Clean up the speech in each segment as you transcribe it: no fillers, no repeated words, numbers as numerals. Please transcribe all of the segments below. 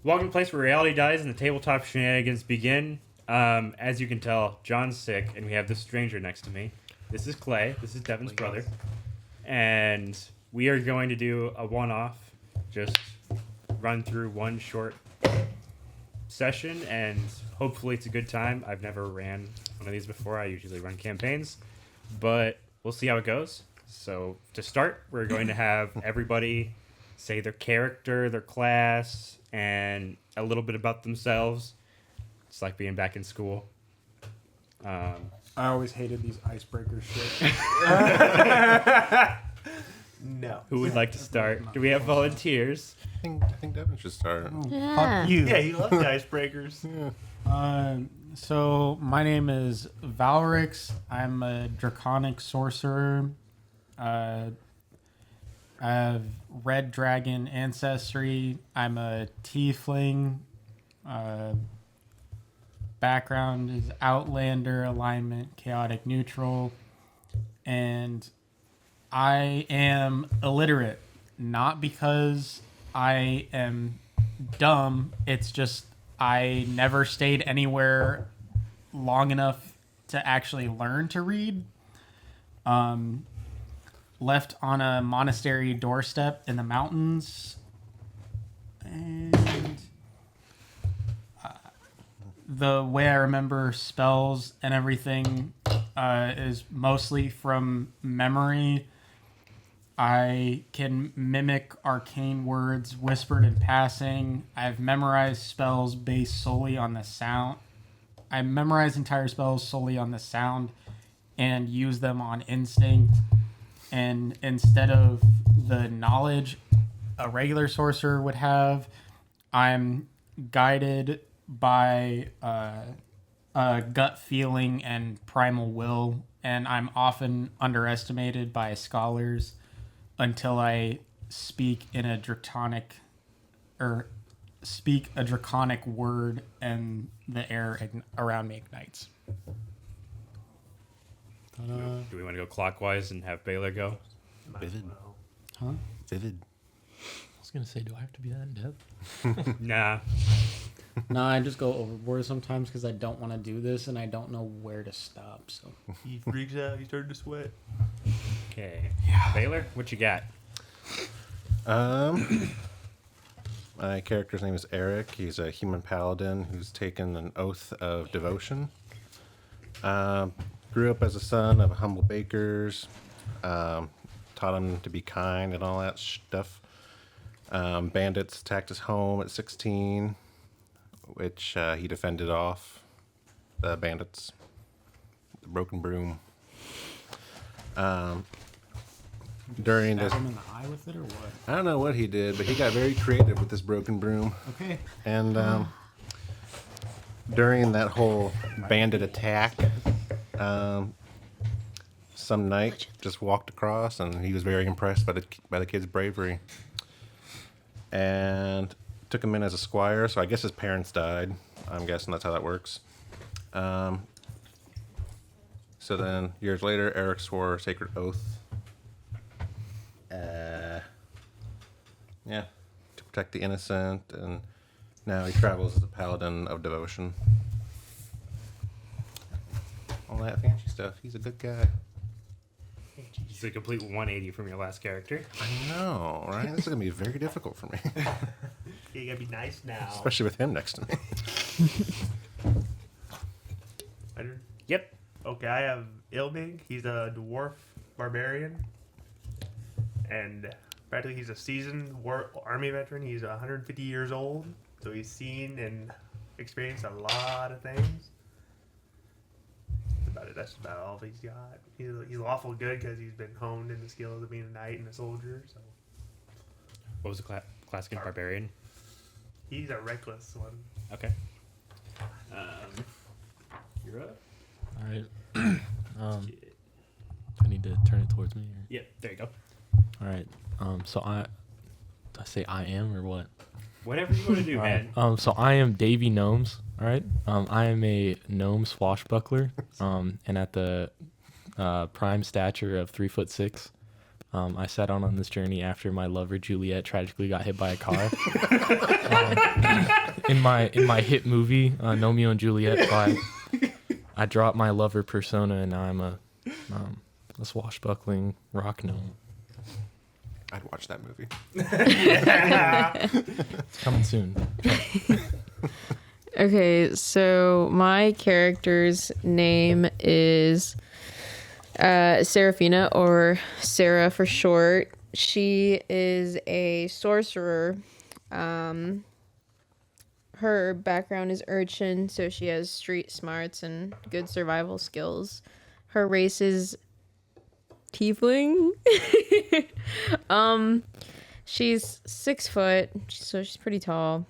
Welcome to a place where reality dies and the tabletop shenanigans begin. As you can tell, John's sick, and we have this stranger next to me. This is Clay. This is Devin's brother. And we are going to do a one-off, just run through one short session, and hopefully it's a good time. I've never ran one of these before. I usually run campaigns, but we'll see how it goes. So to start, we're going to have everybody say their character, their class, and a little bit about themselves. It's like being back in school. I always hated these icebreaker shit. No. Who would like to start? Do we have volunteers? I think Devin should start. Fuck you. Yeah, he loved the icebreakers. So my name is Valrix. I'm a draconic sorcerer. I have red dragon ancestry. I'm a tiefling. Background is outlander, alignment, chaotic neutral. And I am illiterate. Not because I am dumb. It's just I never stayed anywhere long enough to actually learn to read. Left on a monastery doorstep in the mountains. And the way I remember spells and everything is mostly from memory. I can mimic arcane words whispered in passing. I've memorized spells based solely on the sound. I memorize entire spells solely on the sound and use them on instinct. And instead of the knowledge a regular sorcerer would have, I'm guided by a gut feeling and primal will. And I'm often underestimated by scholars until I speak a draconic word and the air around me ignites. Do we want to go clockwise and have Baylor go? Vivid. Huh? Vivid. I was gonna say, do I have to be that in depth? Nah. No, I just go overboard sometimes because I don't want to do this and I don't know where to stop. So He freaks out. He started to sweat. Okay. Baylor, what you got? My character's name is Eric. He's a human paladin who's taken an oath of devotion. Grew up as a son of humble bakers. Taught him to be kind and all that stuff. Bandits attacked his home at 16, which he defended off the bandits. The broken broom. During this, stab him in the eye with it or what? I don't know what he did, but he got very creative with this broken broom. Okay. And during that whole bandit attack, some knight just walked across, and he was very impressed by the kid's bravery, and took him in as a squire. So I guess his parents died. I'm guessing that's how that works. So then, years later, Eric swore a sacred oath. To protect the innocent, and now he travels as a paladin of devotion. All that fancy stuff. He's a good guy. It's a complete 180 from your last character. I know, right? This is gonna be very difficult for me, You gotta be nice now. especially with him next to me. Yep. Okay, I have Ilmig. He's a dwarf barbarian. And practically he's a seasoned army veteran. He's 150 years old. So he's seen and experienced a lot of things. That's about all he's got. He's lawful good because he's been honed in the skills of being a knight and a soldier. So What was the class again? Barbarian? he's a reckless one. Okay. You're up. All right. I need to turn it towards me. Or? Yep, there you go. All right. So I say I am or what? Whatever you want to do, All man. right. So I am Davy Gnomes. All right. I am a gnome swashbuckler. And at the prime stature of 3'6". I set out on this journey after my lover Juliet tragically got hit by a car. In my hit movie, Romeo and Juliet, I dropped my lover persona and now I'm a swashbuckling rock gnome. I'd watch that movie. It's coming soon. Okay, so my character's name is Seraphina, or Sarah for short. She is a sorcerer. Her background is urchin, so she has street smarts and good survival skills. Her race is tiefling. She's 6 foot, so she's pretty tall.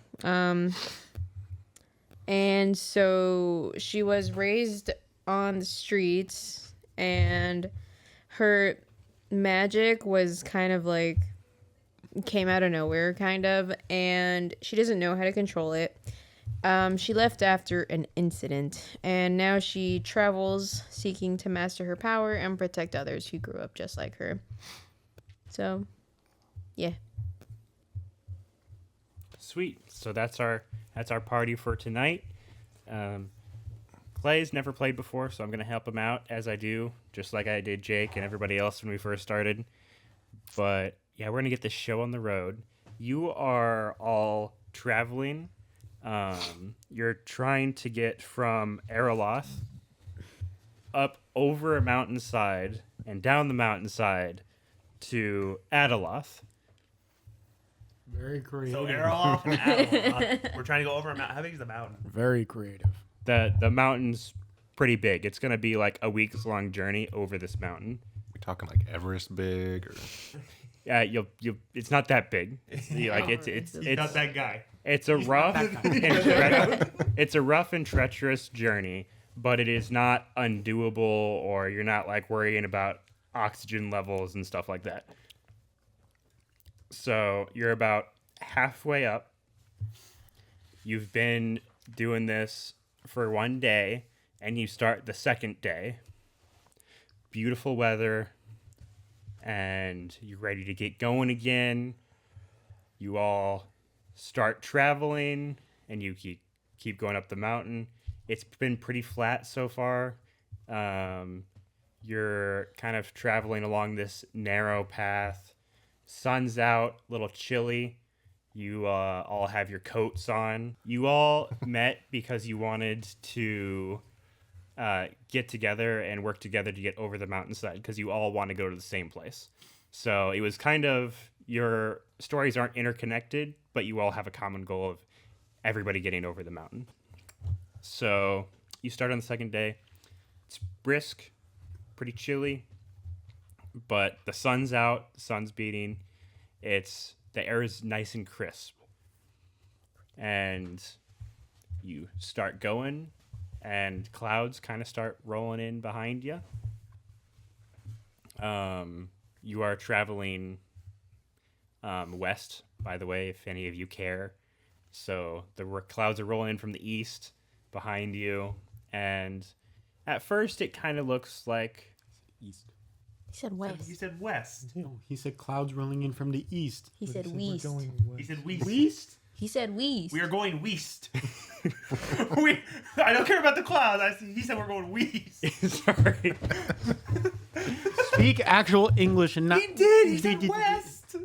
And so she was raised on the streets, and her magic was kind of like came out of nowhere, kind of, and she doesn't know how to control it. She left after an incident, and now she travels seeking to master her power and protect others who grew up just like her. So, yeah. Sweet. So that's our party for tonight. Clay's never played before, so I'm gonna help him out as I do, just like I did Jake and everybody else when we first started. But yeah, we're gonna get this show on the road. You are all traveling. You're trying to get from Eroloth up over a mountainside and down the mountainside to Adaloth. Very creative. So Eroloth and Adaloth. We're trying to go over a mountain. How big is the mountain? Very creative. The mountain's pretty big. It's gonna be like a week's long journey over this mountain. We talking like Everest big, or Yeah, you'll it's not that big. It's Not that guy. it's a rough it's a rough and treacherous journey, but it is not undoable, or you're not like worrying about oxygen levels and stuff like that. So you're about halfway up. You've been doing this for 1 day, and you start the second day. Beautiful weather, and you're ready to get going again. You all start traveling, and you keep going up the mountain. It's been pretty flat so far. You're kind of traveling along this narrow path. Sun's out, a little chilly. You all have your coats on. You all met because you wanted to get together and work together to get over the mountainside, because you all want to go to the same place. So it was kind of, your stories aren't interconnected, but you all have a common goal of everybody getting over the mountain. So you start on the second day. It's brisk, pretty chilly, but the sun's out, the sun's beating. The air is nice and crisp. And you start going, and clouds kind of start rolling in behind you. You are traveling west, by the way, if any of you care. So the clouds are rolling in from the east behind you, and at first it kind of looks like East. He said west. He said west. No, he said clouds rolling in from the east. He said west. He said west. West? He said west. We are going west. I don't care about the clouds. He said we're going west. sorry. Speak actual English and not. He did. He said west.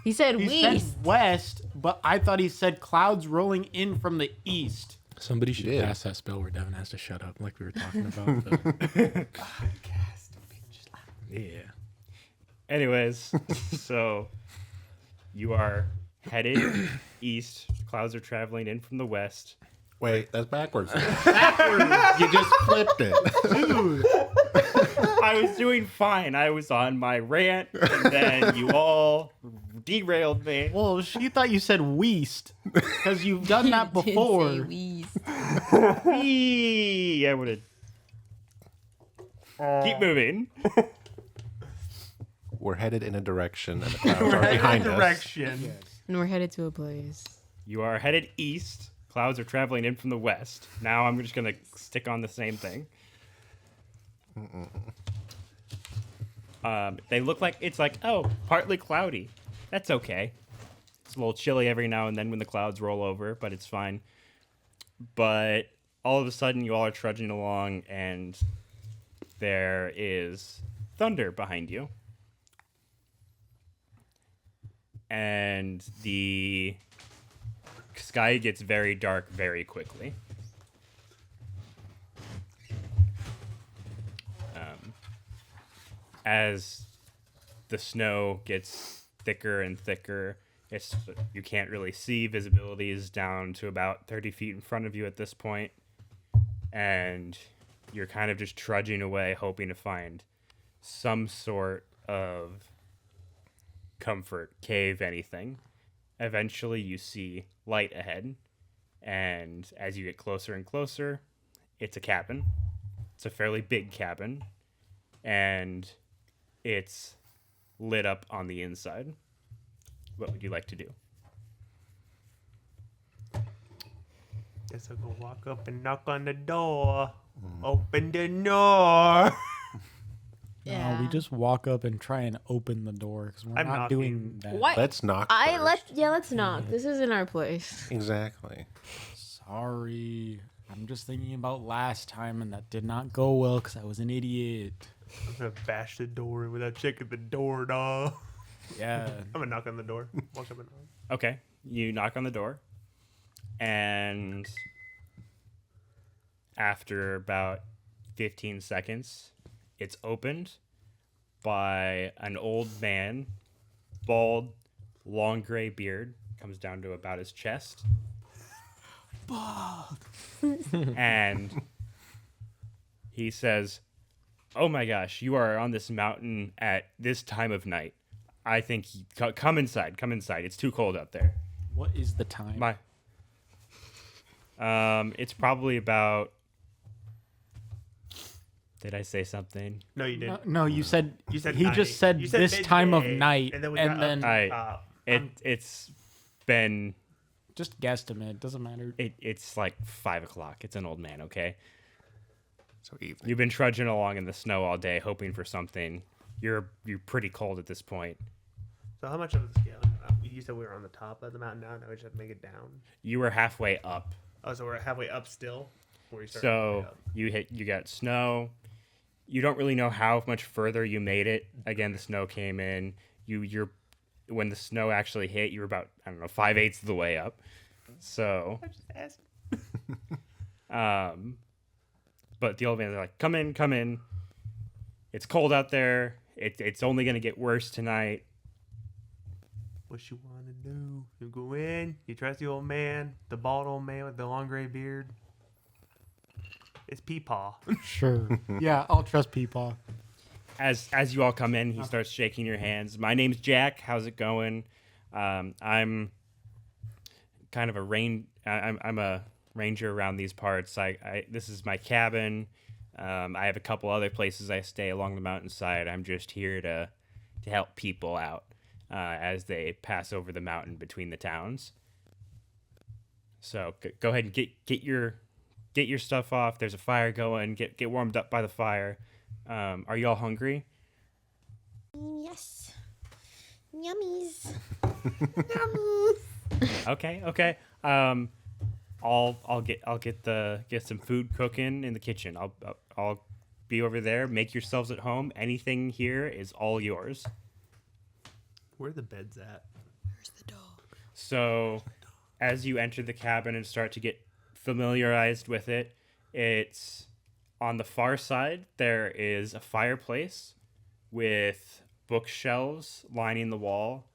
He said He west. said west, but I thought he said clouds rolling in from the east. Somebody should Yeah. pass that spell where Devin has to shut up, like we were talking about. Yeah. Anyways, so you are headed east. Clouds are traveling in from the west. wait, that's backwards. Backwards. You just flipped it. Dude. I was doing fine. I was on my rant, and then you all derailed me. Well, she thought you said west because you've done that He did before. say west. I would have. Keep moving. We're headed in a direction, and the clouds are behind us. Direction. And we're headed to a place. You are headed east. Clouds are traveling in from the west. Now I'm just going to stick on the same thing. They look like it's like, oh, partly cloudy. That's okay. It's a little chilly every now and then when the clouds roll over, but it's fine. But all of a sudden, you all are trudging along, and there is thunder behind you. And the sky gets very dark very quickly. As the snow gets thicker and thicker, you can't really see. Visibility is down to about 30 feet in front of you at this point, and you're kind of just trudging away, hoping to find some sort of comfort, cave, anything. Eventually, you see light ahead, and as you get closer and closer, it's a cabin. It's a fairly big cabin, and it's lit up on the inside. What would you like to do? Guess I'll go walk up and knock on the door. Open the door. Yeah. No, we just walk up and try and open the door because we're I'm not knocking. doing that. What? Let's knock first. Let's knock. This isn't our place. Exactly. Sorry. I'm just thinking about last time and that did not go well because I was an idiot. I'm gonna bash the door in without checking the door, dog. Yeah. I'm gonna knock on the door. Walk up and knock. Okay, you knock on the door, and after about 15 seconds, it's opened by an old man, bald, long gray beard, comes down to about his chest. Bald. And he says, "Oh my gosh, you are on this mountain at this time of night. I think come inside. Come inside. It's too cold out there." What is the time? It's probably about. Did I say something? No, you didn't. No, you said You said he night. just said You said this time of midday, night, and then we and got up then to the top. It's been. just guesstimate. Doesn't matter. It's like 5 o'clock. It's an old man. Okay. So evening. You've been trudging along in the snow all day, hoping for something. You're pretty cold at this point. So how much of the scale? You said we were on the top of the mountain now. Now we just have to make it down. You were halfway up. Oh, so we're halfway up still. Where you started So halfway up. you got snow. You don't really know how much further you made it. Again, the snow came in. You're when the snow actually hit, you were about 5/8 of the way up. So I just asked. but the old man's like, come in. It's cold out there. It's only gonna get worse tonight. What you want to do? You go in. You trust the old man, the bald old man with the long gray beard. It's Peepaw. Sure. Yeah, I'll trust Peepaw. As you all come in, he starts shaking your hands. My name's Jack. How's it going? I'm kind of I'm a ranger around these parts. This is my cabin. I have a couple other places I stay along the mountainside. I'm just here to help people out as they pass over the mountain between the towns. So go ahead and get your stuff off. There's a fire going. Get warmed up by the fire. Are you all hungry? Yes. Yummies. Okay. I'll get some food cooking in the kitchen. I'll be over there. Make yourselves at home. Anything here is all yours. Where are the beds at? Where's the dog? So, as you enter the cabin and start to get familiarized with it, it's on the far side. There is a fireplace with bookshelves lining the wall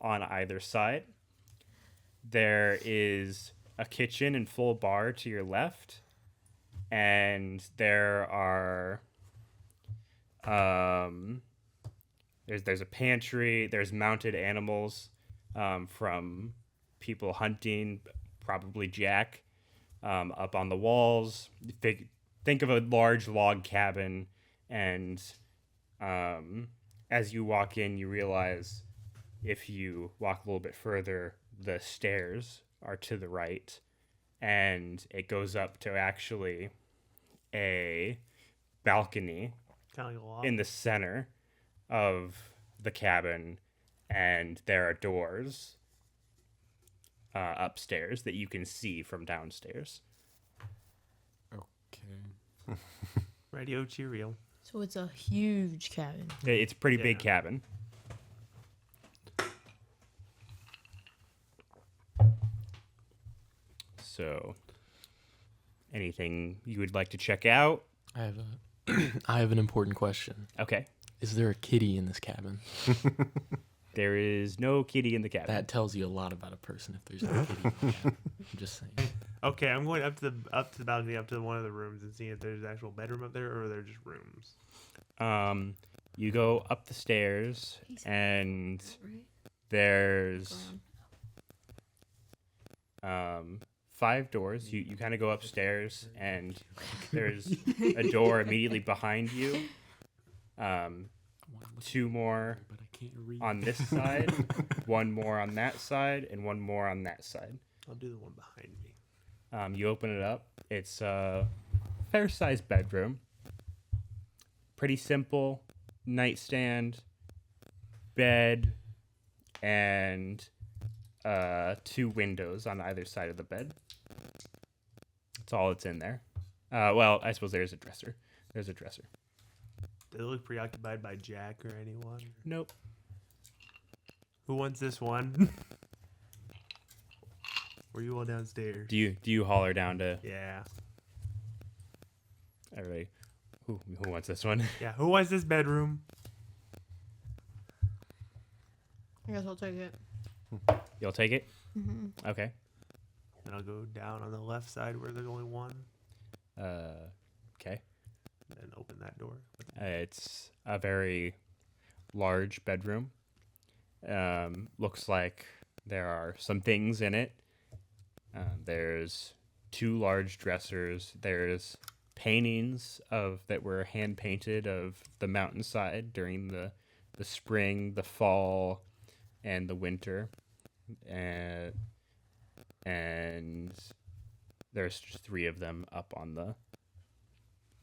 on either side. There is a kitchen and full bar to your left, and there are there's a pantry. There's mounted animals from people hunting, probably Jack, up on the walls. Think of a large log cabin, and as you walk in, you realize if you walk a little bit further, the stairs are to the right, and it goes up to actually a balcony Kind of like a loft. in the center. of the cabin, and there are doors upstairs that you can see from downstairs. Okay. Radio Cheerio. So it's a huge cabin. It's a pretty Yeah. big cabin. So, anything you would like to check out? I have an important question. Okay. Is there a kitty in this cabin? There is no kitty in the cabin. That tells you a lot about a person if there's no kitty in the cabin. I'm just saying. Okay, I'm going up to the balcony, up to one of the rooms, and seeing if there's an actual bedroom up there or they're just rooms. You go up the stairs, and there's 5 doors. You kind of go upstairs, and there's a door immediately behind you. 2 more But I can't read. on this side, 1 more on that side, and 1 more on that side. I'll do the one behind me. You open it up. It's a fair-sized bedroom. Pretty simple nightstand, bed, and 2 windows on either side of the bed. That's all that's in there. Well, I suppose there's a dresser. There's a dresser. Do they look preoccupied by Jack or anyone? Nope. Who wants this one? Were you all downstairs? Do you holler down to Yeah. everybody? Who wants this one? Yeah. Who wants this bedroom? I guess I'll take it. You'll take it? Mm-hmm. Okay. And I'll go down on the left side where there's only one, Okay. and then open that door. It's a very large bedroom. Looks like there are some things in it. There's 2 large dressers. There's paintings that were hand painted of the mountainside during the spring, the fall, and the winter. And there's just 3 of them up on the.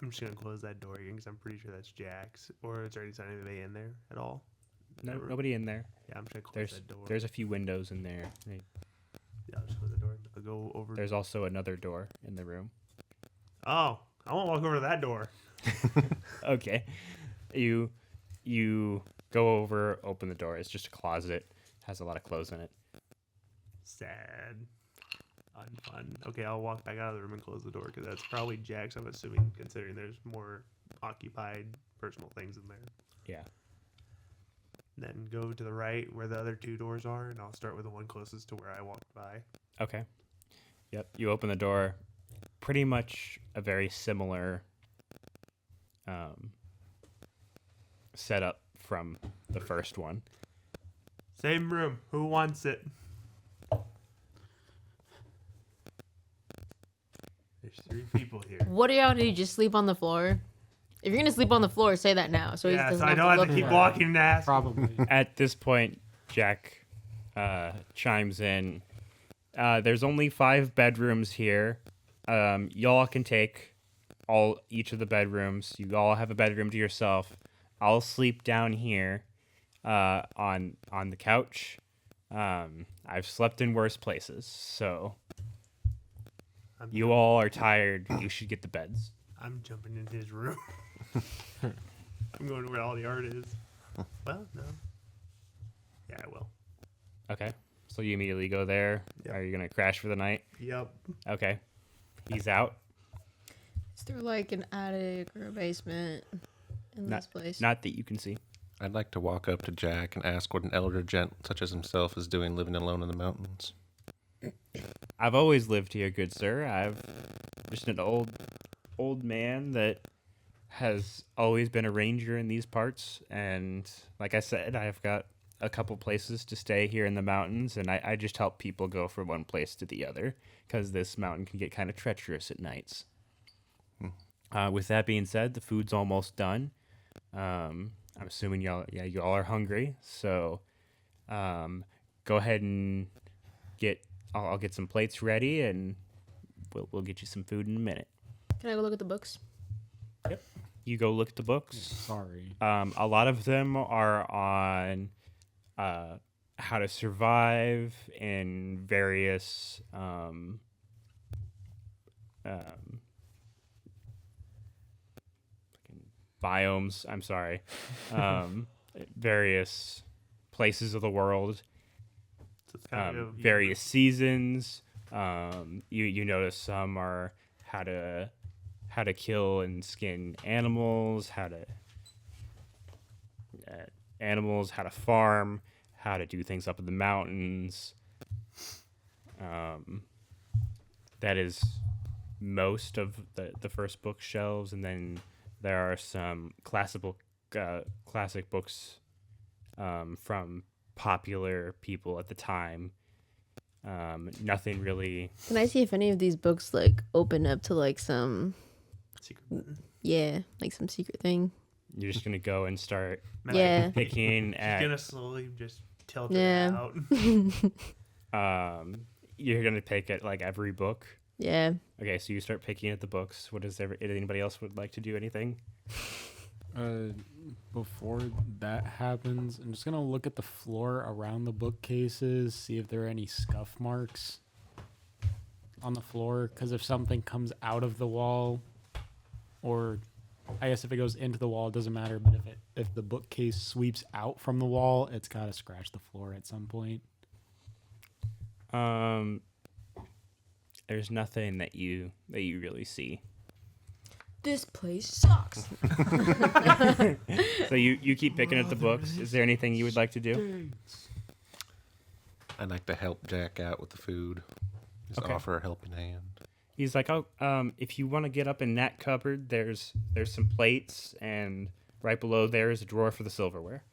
I'm just gonna close that door again because I'm pretty sure that's Jack's. Or is there anybody in there at all? No, That room? nobody in there. Yeah, I'm just gonna close that door. There's a few windows in there. Yeah, I'll just close the door. I'll go over. There's also another door in the room. Oh, I won't walk over to that door. Okay. You go over, open the door. It's just a closet. Has a lot of clothes in it. Sad. Unfun. Okay, I'll walk back out of the room and close the door because that's probably Jack's. I'm assuming, considering there's more occupied personal things in there. Yeah. Then go to the right where the other 2 doors are, and I'll start with the one closest to where I walked by. Okay. Yep. You open the door. Pretty much a very similar setup from the first one. Same room. Who wants it? There's 3 people here. What do y'all need? Just sleep on the floor? If you're gonna sleep on the floor, say that now. So he Yeah, doesn't so I have don't have look to keep for it. walking and ask. Probably. At this point, Jack chimes in. There's only 5 bedrooms here. Y'all can take each of the bedrooms. You all have a bedroom to yourself. I'll sleep down here on the couch. I've slept in worse places, so you all are tired. You should get the beds. I'm jumping in his room. I'm going to where all the art is. Well, no. Yeah, I will. Okay. So you immediately go there. Yep. Are you gonna crash for the night? Yep. Okay. He's out. Is there like an attic or a basement in this place? Not that you can see. I'd like to walk up to Jack and ask what an elder gent such as himself is doing living alone in the mountains. I've always lived here, good sir. I've just an old man that has always been a ranger in these parts, and like I said, I've got a couple places to stay here in the mountains, and I just help people go from one place to the other because this mountain can get kind of treacherous at nights. With that being said, the food's almost done. I'm assuming y'all are hungry, so go ahead and I'll get some plates ready, and we'll get you some food in a minute. Can I go look at the books? you go look at the books. Sorry. A lot of them are on how to survive in various biomes. I'm sorry, various places of the world, So it's kind of various seasons. You notice some are how to kill and skin animals, how to farm, how to do things up in the mountains. That is most of the first bookshelves, and then there are some classic books from popular people at the time. Nothing really. Can I see if any of these books like open up to like some, secret. like some secret thing? You're just gonna go and start Yeah. picking She's at. gonna slowly just tilt Yeah. it out. You're gonna pick at like every book. Yeah. Okay, so you start picking at the books. What is anybody else would like to do anything? Before that happens, I'm just gonna look at the floor around the bookcases, see if there are any scuff marks on the floor. Because if something comes out of the wall, or I guess if it goes into the wall, it doesn't matter. But if the bookcase sweeps out from the wall, it's gotta scratch the floor at some point. There's nothing that you really see. This place sucks. So you keep picking at the books. Is there anything you would like to do? I'd like to help Jack out with the food. Just Okay. offer a helping hand. He's like, oh, if you want to get up in that cupboard, there's some plates, and right below there is a drawer for the silverware.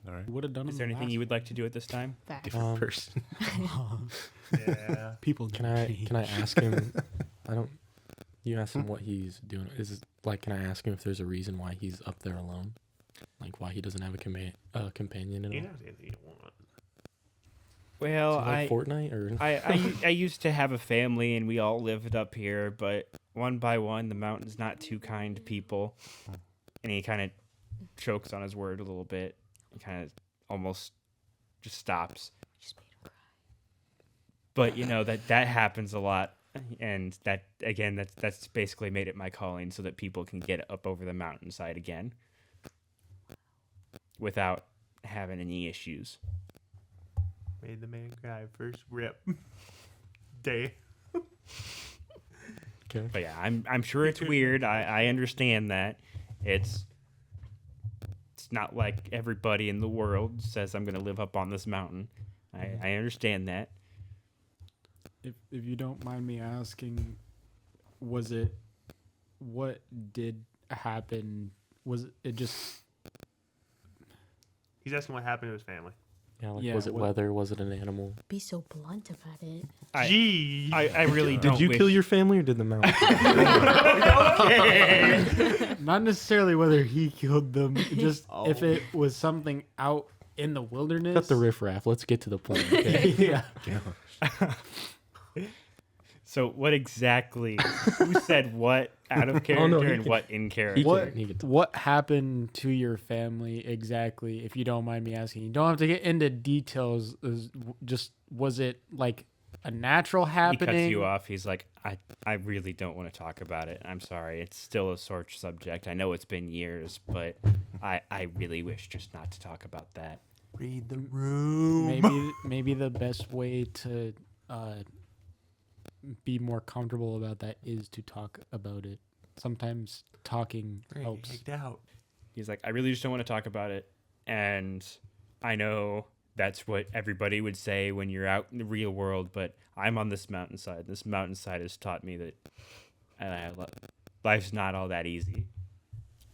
All right. Would have done. Is there anything you would like to do at this time? Different person. Yeah. People Can I ask him? I don't. You ask him what he's doing. Is it, like, can I ask him if there's a reason why he's up there alone? Like why he doesn't have a companion at You all? know anything you want. Well, Is it like Fortnite or I used to have a family, and we all lived up here, but one by one, the mountain's not too kind to people. And he kind of chokes on his word a little bit. He kind of almost just stops. But that happens a lot, and that again, that's basically made it my calling, so that people can get up over the mountainside again without having any issues. Made the man cry first rip day. okay? But yeah, I'm sure it's weird. I understand that. It's not like everybody in the world says I'm gonna live up on this mountain. I understand that. If you don't mind me asking, what did happen? Was it just He's asking what happened to his family. Yeah, like Yeah, was it what- weather? Was it an animal? Be so blunt about it. Gee. I really don't. Did you kill your family or did the mountain? not necessarily whether he killed them, just if it was something out in the wilderness? Cut the riffraff. Let's get to the point. Okay? Yeah. So what exactly? Who said what out of character he and can- what in character? What happened to your family exactly, if you don't mind me asking? You don't have to get into details. Just was it like a natural He happening? cuts you off. He's like, I really don't want to talk about it. I'm sorry. It's still a sore subject. I know it's been years, but I really wish just not to talk about that. Read the room. Maybe the best way to be more comfortable about that is to talk about it. Sometimes talking helps. Egged out. He's like, I really just don't want to talk about it. And I know that's what everybody would say when you're out in the real world, but I'm on this mountainside. This mountainside has taught me that life's not all that easy.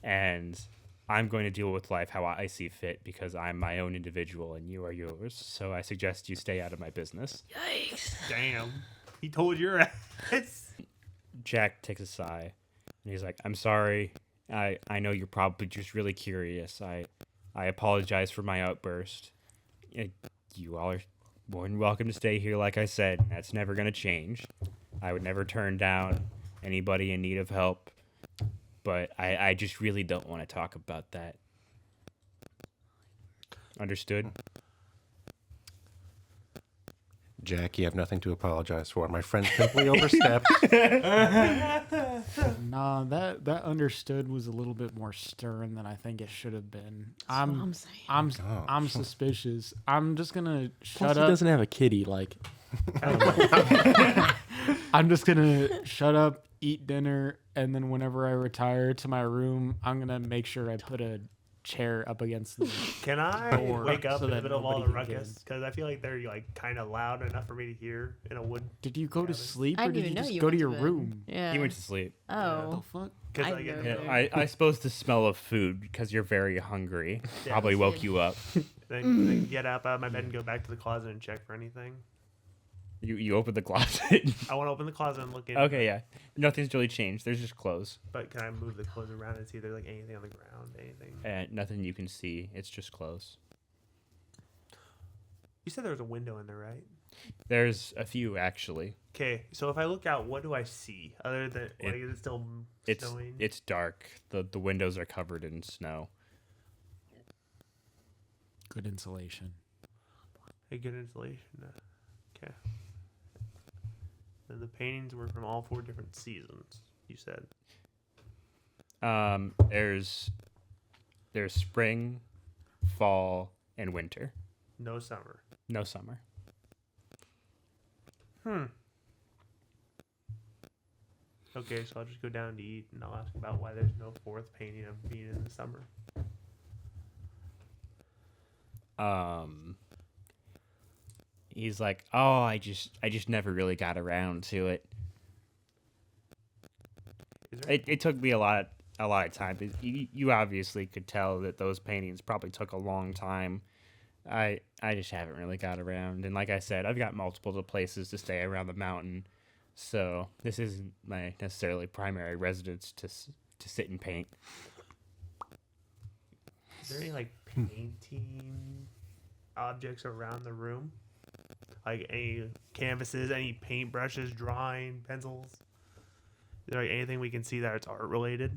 And I'm going to deal with life how I see fit because I'm my own individual and you are yours. So I suggest you stay out of my business. Yikes. Damn. He told your ass. Jack takes a sigh and he's like, I'm sorry. I know you're probably just really curious. I apologize for my outburst. You all are more than welcome to stay here, like I said. That's never going to change. I would never turn down anybody in need of help. but I just really don't want to talk about that. Understood? Jack, you have nothing to apologize for. My friend simply overstepped. Nah, that understood was a little bit more stern than I think it should have been. That's what I'm saying. I'm suspicious. I'm just gonna Plus, shut he up. doesn't have a kitty. Like, I'm just gonna shut up, eat dinner, and then whenever I retire to my room, I'm gonna make sure I put a chair up against the. Can I Door, wake up so in the that middle of all nobody the can get ruckus? Because I feel like they're like kind of loud enough for me to hear in a wood. Did you go to sleep I or didn't did even you know just you go went to your bed. room? Yeah. He went to sleep. The Oh. fuck? Because I like, know. Yeah, I suppose the smell of food, because you're very hungry, Yeah. probably woke you up. then get up out of my bed and go back to the closet and check for anything. You open the closet. I want to open the closet and look in. Okay, yeah. Nothing's really changed. There's just clothes. But can I move the clothes around and see if there's like anything on the ground? Anything? And nothing you can see. It's just clothes. You said there was a window in there, right? There's a few, actually. Okay, so if I look out, what do I see? Other than like, is it still snowing? It's dark. The windows are covered in snow. Good insulation. A good insulation. Okay. And the paintings were from all 4 different seasons. You said. There's spring, fall, and winter. No summer. No summer. Okay, so I'll just go down to eat and I'll ask about why there's no 4th painting of being in the summer. He's like, oh, I just never really got around to it. Is there? It took me a lot of time. You obviously could tell that those paintings probably took a long time. I just haven't really got around. And like I said, I've got multiple places to stay around the mountain, so this isn't my necessarily primary residence to sit and paint. Is there any like painting objects around the room? Like any canvases, any paintbrushes, drawing, pencils? Is there like anything we can see that it's art related?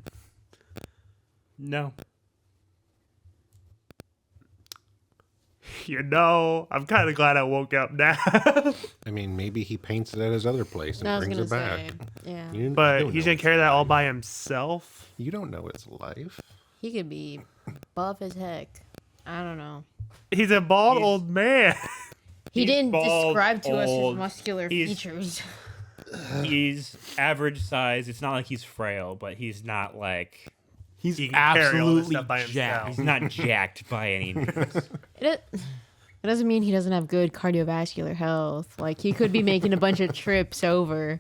No. You know, I'm kind of glad I woke up now. I mean, maybe he paints it at his other place and I was brings gonna it back. say, yeah. You But don't he's know gonna its carry that all life. by himself. You don't know its life. He could be buff as heck. I don't know. He's a bald old man. He He's didn't bald, describe to us his old. muscular He's- features. He's average size. It's not like he's frail, but he's not like He's He can carry all this absolutely stuff by jacked. he's not jacked by any means. It doesn't mean he doesn't have good cardiovascular health. Like, he could be making a bunch of trips over.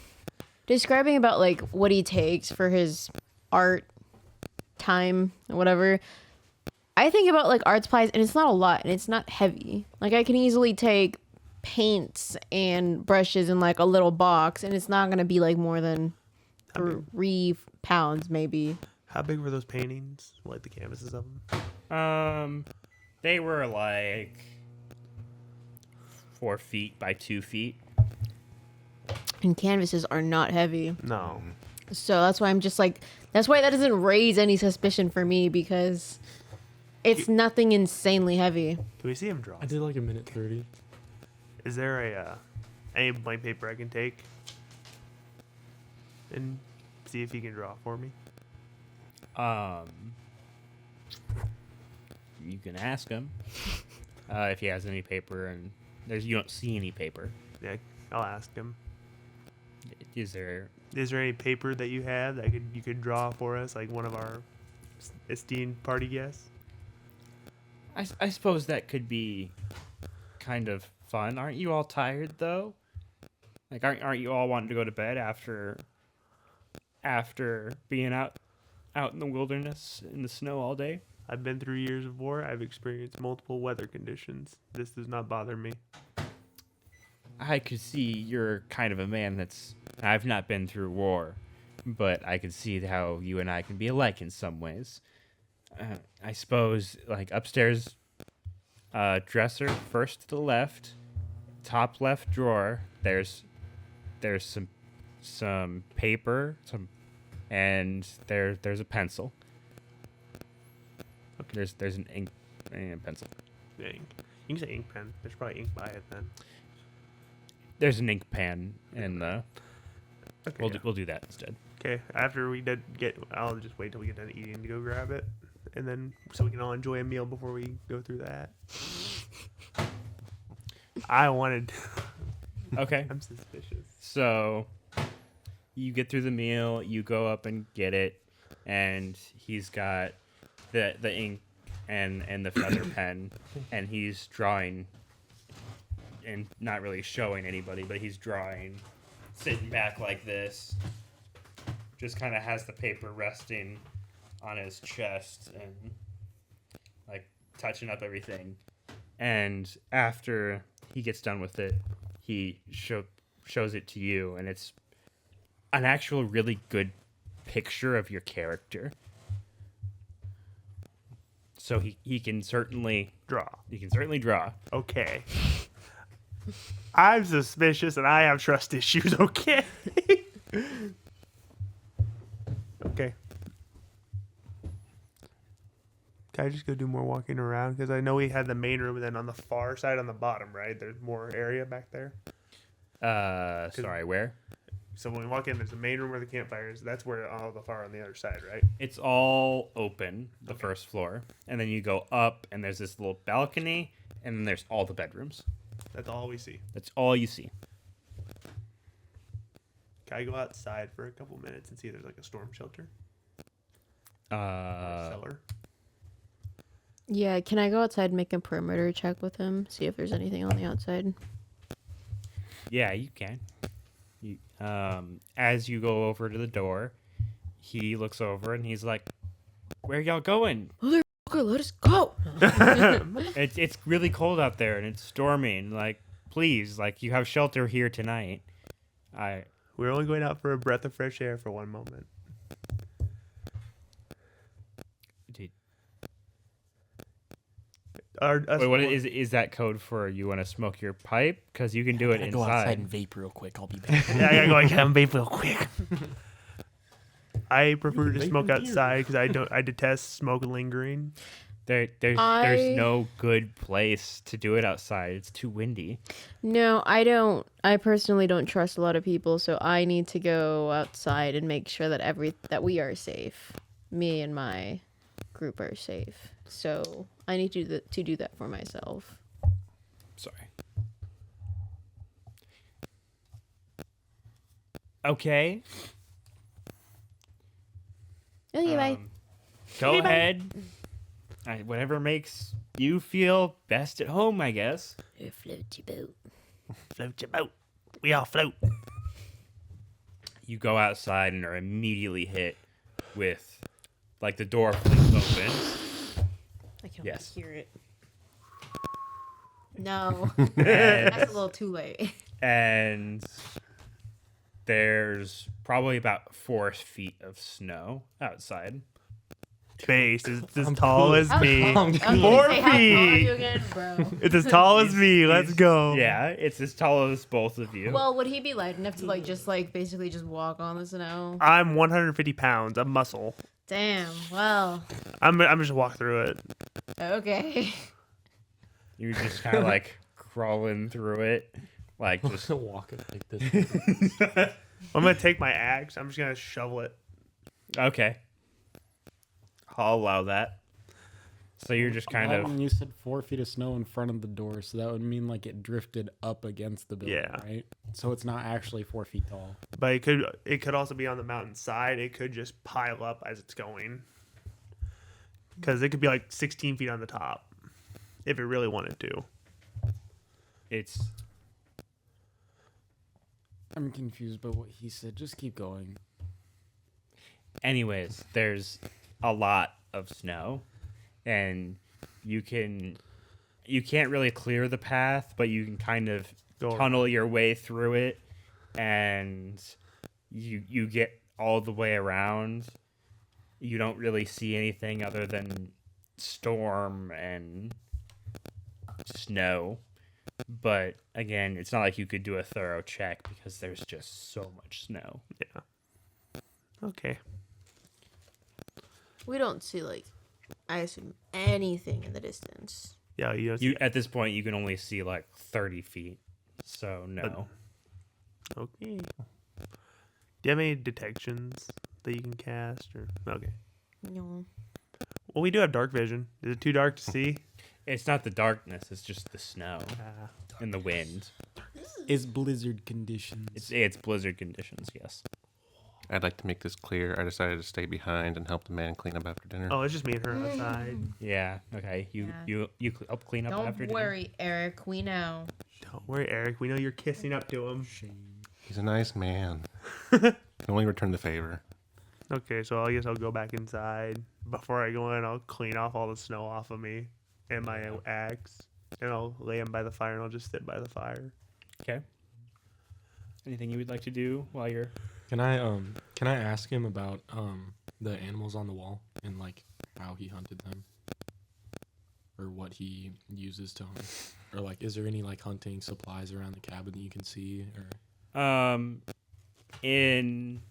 Describing about, like, what he takes for his art time or whatever. I think about, like, art supplies, and it's not a lot, and it's not heavy. Like, I can easily take paints and brushes in, like, a little box, and it's not going to be, like, more than 3 pounds, maybe. How big were those paintings? Like the canvases of them? They were like 4 feet by 2 feet. And canvases are not heavy. No. So that's why I'm just like, that's why that doesn't raise any suspicion for me, because it's nothing insanely heavy. Can we see him draw? I did like a minute 30. Is there a any blank paper I can take and see if he can draw for me? You can ask him if he has any paper, and you don't see any paper. Yeah, I'll ask him. Is there? Is there any paper that you have that you could draw for us, like one of our esteemed party guests? I suppose that could be kind of fun. Aren't you all tired though? Like, aren't you all wanting to go to bed after being out in the wilderness in the snow all day? I've been through years of war. I've experienced multiple weather conditions. This does not bother me. I could see you're kind of a man I've not been through war, but I could see how you and I can be alike in some ways. I suppose, like, upstairs dresser, first to the left, top left drawer, there's some paper, some and there's a pencil. Okay. There's an ink and pencil. Ink. You can say ink pen. There's probably ink by it then. There's an ink pen in the. Okay. We'll do that instead. Okay. After we I'll just wait till we get done eating to go grab it, and then so we can all enjoy a meal before we go through that. I wanted. Okay. I'm suspicious. So you get through the meal, you go up and get it, and he's got the ink and the feather pen, and he's drawing and not really showing anybody, but he's drawing sitting back like this. Just kind of has the paper resting on his chest and like touching up everything. And after he gets done with it, he shows it to you, and it's an actual really good picture of your character. So he can certainly Draw. He can certainly draw. Okay. I'm suspicious and I have trust issues. Okay. Okay. Can I just go do more walking around? Because I know we had the main room, and then on the far side, on the bottom, right? There's more area back there. Sorry, where? So when we walk in, there's the main room where the campfire is. That's where all the far on the other side, right? It's all open, the first floor, and then you go up, and there's this little balcony, and then there's all the bedrooms. That's all we see. That's all you see. Can I go outside for a couple minutes and see if there's like a storm shelter? Or a cellar? Yeah, can I go outside and make a perimeter check with him? See if there's anything on the outside. Yeah, you can. As you go over to the door, he looks over and he's like, "Where y'all going? Motherfucker, let us go!" It's really cold out there and it's storming. Like, please, like you have shelter here tonight." We're only going out for a breath of fresh air for one moment. Dude, Wait, what is that code for? You want to smoke your pipe? Because you can do it I inside. go outside and vape real quick. I'll be back. Yeah, I gotta go and vape real quick. I prefer to vape smoke in here. outside because I detest smoke lingering. There's no good place to do it outside. It's too windy. No, I don't. I personally don't trust a lot of people, so I need to go outside and make sure that we are safe. Me and my group are safe. So I need to do that for myself. Sorry. Okay. Okay, bye. Go ahead. Whatever makes you feel best at home, I guess. Float your boat. Float your boat. We all float. You go outside and are immediately hit with, like, the door flips open. I can Yes. hear it. No, And, that's a little too late. and there's probably about 4 feet of snow outside. Face is as tall as me. I'm Okay, 4 say how tall are feet. you again, bro? It's as tall as me. Let's go. Yeah, it's as tall as both of you. Well, would he be light enough to basically just walk on the snow? I'm 150 pounds. I'm muscle. Damn. Well, I'm just walk through it. okay. You're just kind of like crawling through it, like just Walking like this. I'm gonna take my axe. I'm just gonna shovel it. okay. I'll allow that. So you're just kind of You said 4 feet of snow in front of the door, so that would mean like it drifted up against the building, Yeah. right? So it's not actually 4 feet tall. But it could also be on the mountainside. It could just pile up as it's going. Because it could be like 16 feet on the top, if it really wanted to. it's I'm confused by what he said. Just keep going. anyways, there's a lot of snow and you can't really clear the path, but you can kind of Go tunnel your way through it and you get all the way around. You don't really see anything other than storm and snow. But again, it's not like you could do a thorough check because there's just so much snow. Yeah. Okay. We don't see like, I assume anything in the distance. Yeah, you know. You at this point you can only see like 30 feet. So no. Okay. Do you have any detections that you can cast? Or okay. No. Well, we do have dark vision. Is it too dark to see? It's not the darkness, it's just the snow Ah. and the wind. Is blizzard conditions. It's blizzard conditions, yes. I'd like to make this clear. I decided to stay behind and help the man clean up after dinner. Oh, it's just me and her outside. Yeah, okay. You help clean up after Don't dinner? worry, Eric. We know. Don't worry, Eric. We know you're kissing up to him. He's a nice man. Can only return the favor. Okay, so I guess I'll go back inside. Before I go in, I'll clean off all the snow off of me and my axe. And I'll lay him by the fire and I'll just sit by the fire. Okay. Anything you would like to do while you're... Can I ask him about the animals on the wall and like how he hunted them? Or what he uses to hunt? Or like is there any like hunting supplies around the cabin that you can see or In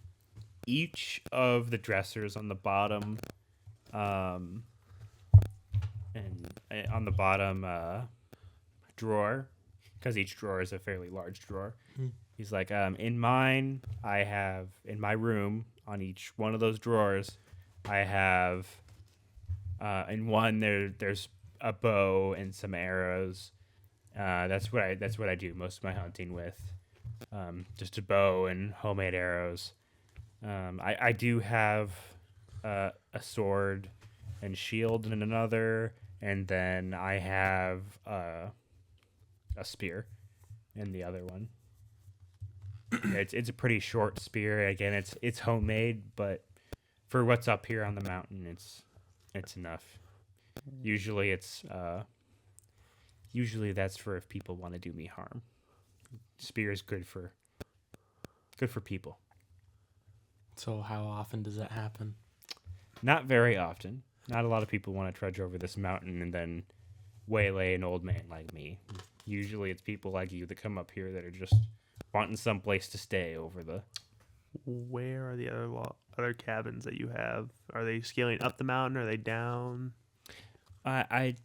each of the dressers on the bottom, and on the bottom drawer, because each drawer is a fairly large drawer. He's like, in mine, I have in my room on each one of those drawers, I have in one there's a bow and some arrows. That's what I do most of my hunting with. Just a bow and homemade arrows. I do have a sword and shield in another, and then I have a spear in the other one. It's a pretty short spear. Again, it's homemade, but for what's up here on the mountain, it's enough. Usually that's for if people want to do me harm. Spear is good for people. so how often does that happen? Not very often. Not a lot of people want to trudge over this mountain and then waylay an old man like me. Usually it's people like you that come up here that are just wanting some place to stay over the... Where are the other cabins that you have? Are they scaling up the mountain? Are they down? My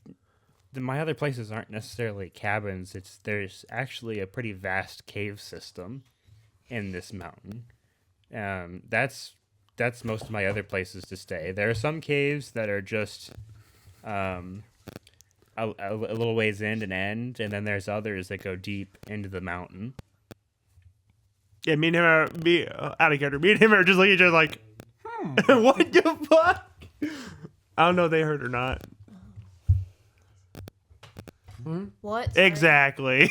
other places aren't necessarily cabins. There's actually a pretty vast cave system in this mountain. That's most of my other places to stay. There are some caves that are just a little ways in and end, and then there's others that go deep into the mountain. Yeah, me and him are out of character. Me and him are just looking at each other like, what the fuck? I don't know if they heard or not. What? Exactly.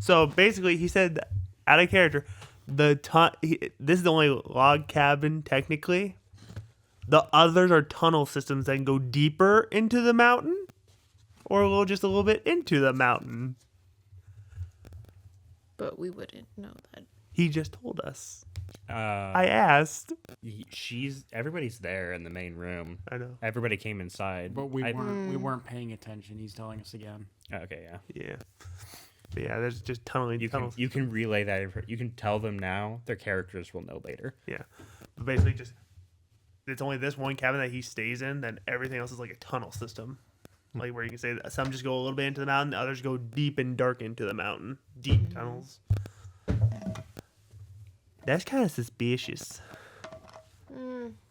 So basically, he said, out of character, this is the only log cabin technically. The others are tunnel systems that can go deeper into the mountain, or just a little bit into the mountain. But we wouldn't know that. He just told us. I I asked. Everybody's there in the main room. I know. Everybody came inside. But we weren't paying attention. He's telling us again. Okay, yeah. Yeah. But yeah, there's just tunneling. You can relay that. You can tell them now. Their characters will know later. Yeah. But basically, just it's only this one cabin that he stays in. Then everything else is like a tunnel system, like where you can say that some just go a little bit into the mountain, the others go deep and dark into the mountain, deep tunnels. That's kind of suspicious.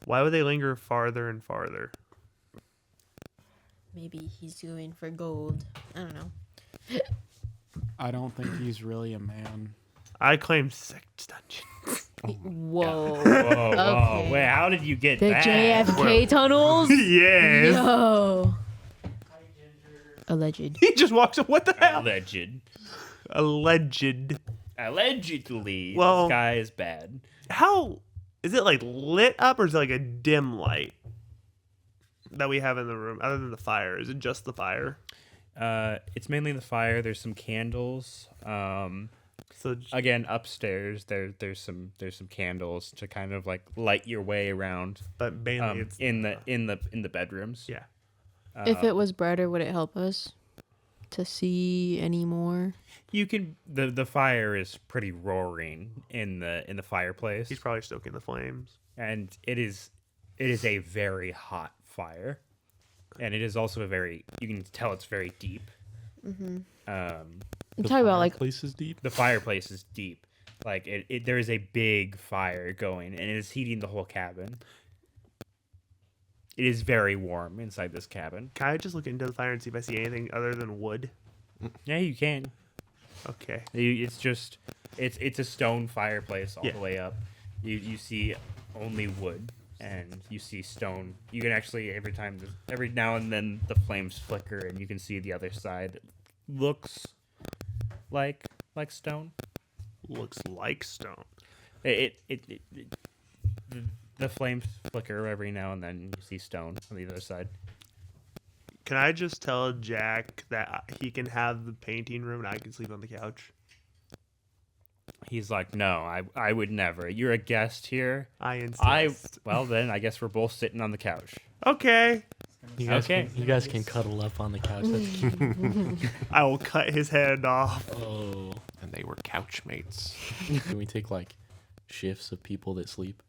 Why would they linger farther and farther? Maybe he's going for gold. I don't know. I don't think he's really a man. I claim 6 dungeons. Whoa. Whoa, Okay. wait, how did you get The that? JFK tunnels? Yes. Yo. Alleged. He just walks up. What the hell? Alleged. Allegedly, Well- the sky is bad. How is it like lit up, or is it like a dim light that we have in the room other than the fire? Is it just the fire? It's mainly the fire. There's some candles. So Again, upstairs there's some candles to kind of like light your way around. but mainly it's In the bedrooms. yeah. If it was brighter, would it help us to see any more? You can the fire is pretty roaring in the fireplace. He's probably stoking the flames. And it is It is a very hot fire, and it is also you can tell it's very deep. I'm talking about like place is deep. The fireplace is deep. Like there is a big fire going, and it is heating the whole cabin. It is very warm inside this cabin. Can I just look into the fire and see if I see anything other than wood? Yeah, you can. Okay. It's a stone fireplace all Yeah. the way up. You see only wood, and you see stone. You can actually every now and then the flames flicker, and you can see the other side. It looks like stone. Looks like stone. The flames flicker every now and then. You see stone on the other side. Can I just tell Jack that he can have the painting room and I can sleep on the couch? He's like, no, I would never. You're a guest here. I insist. Well, then I guess we're both sitting on the couch. Okay. You guys, Okay. you guys can cuddle up on the couch. That's cute. I will cut his head off. Oh. And they were couch mates. Can we take like shifts of people that sleep?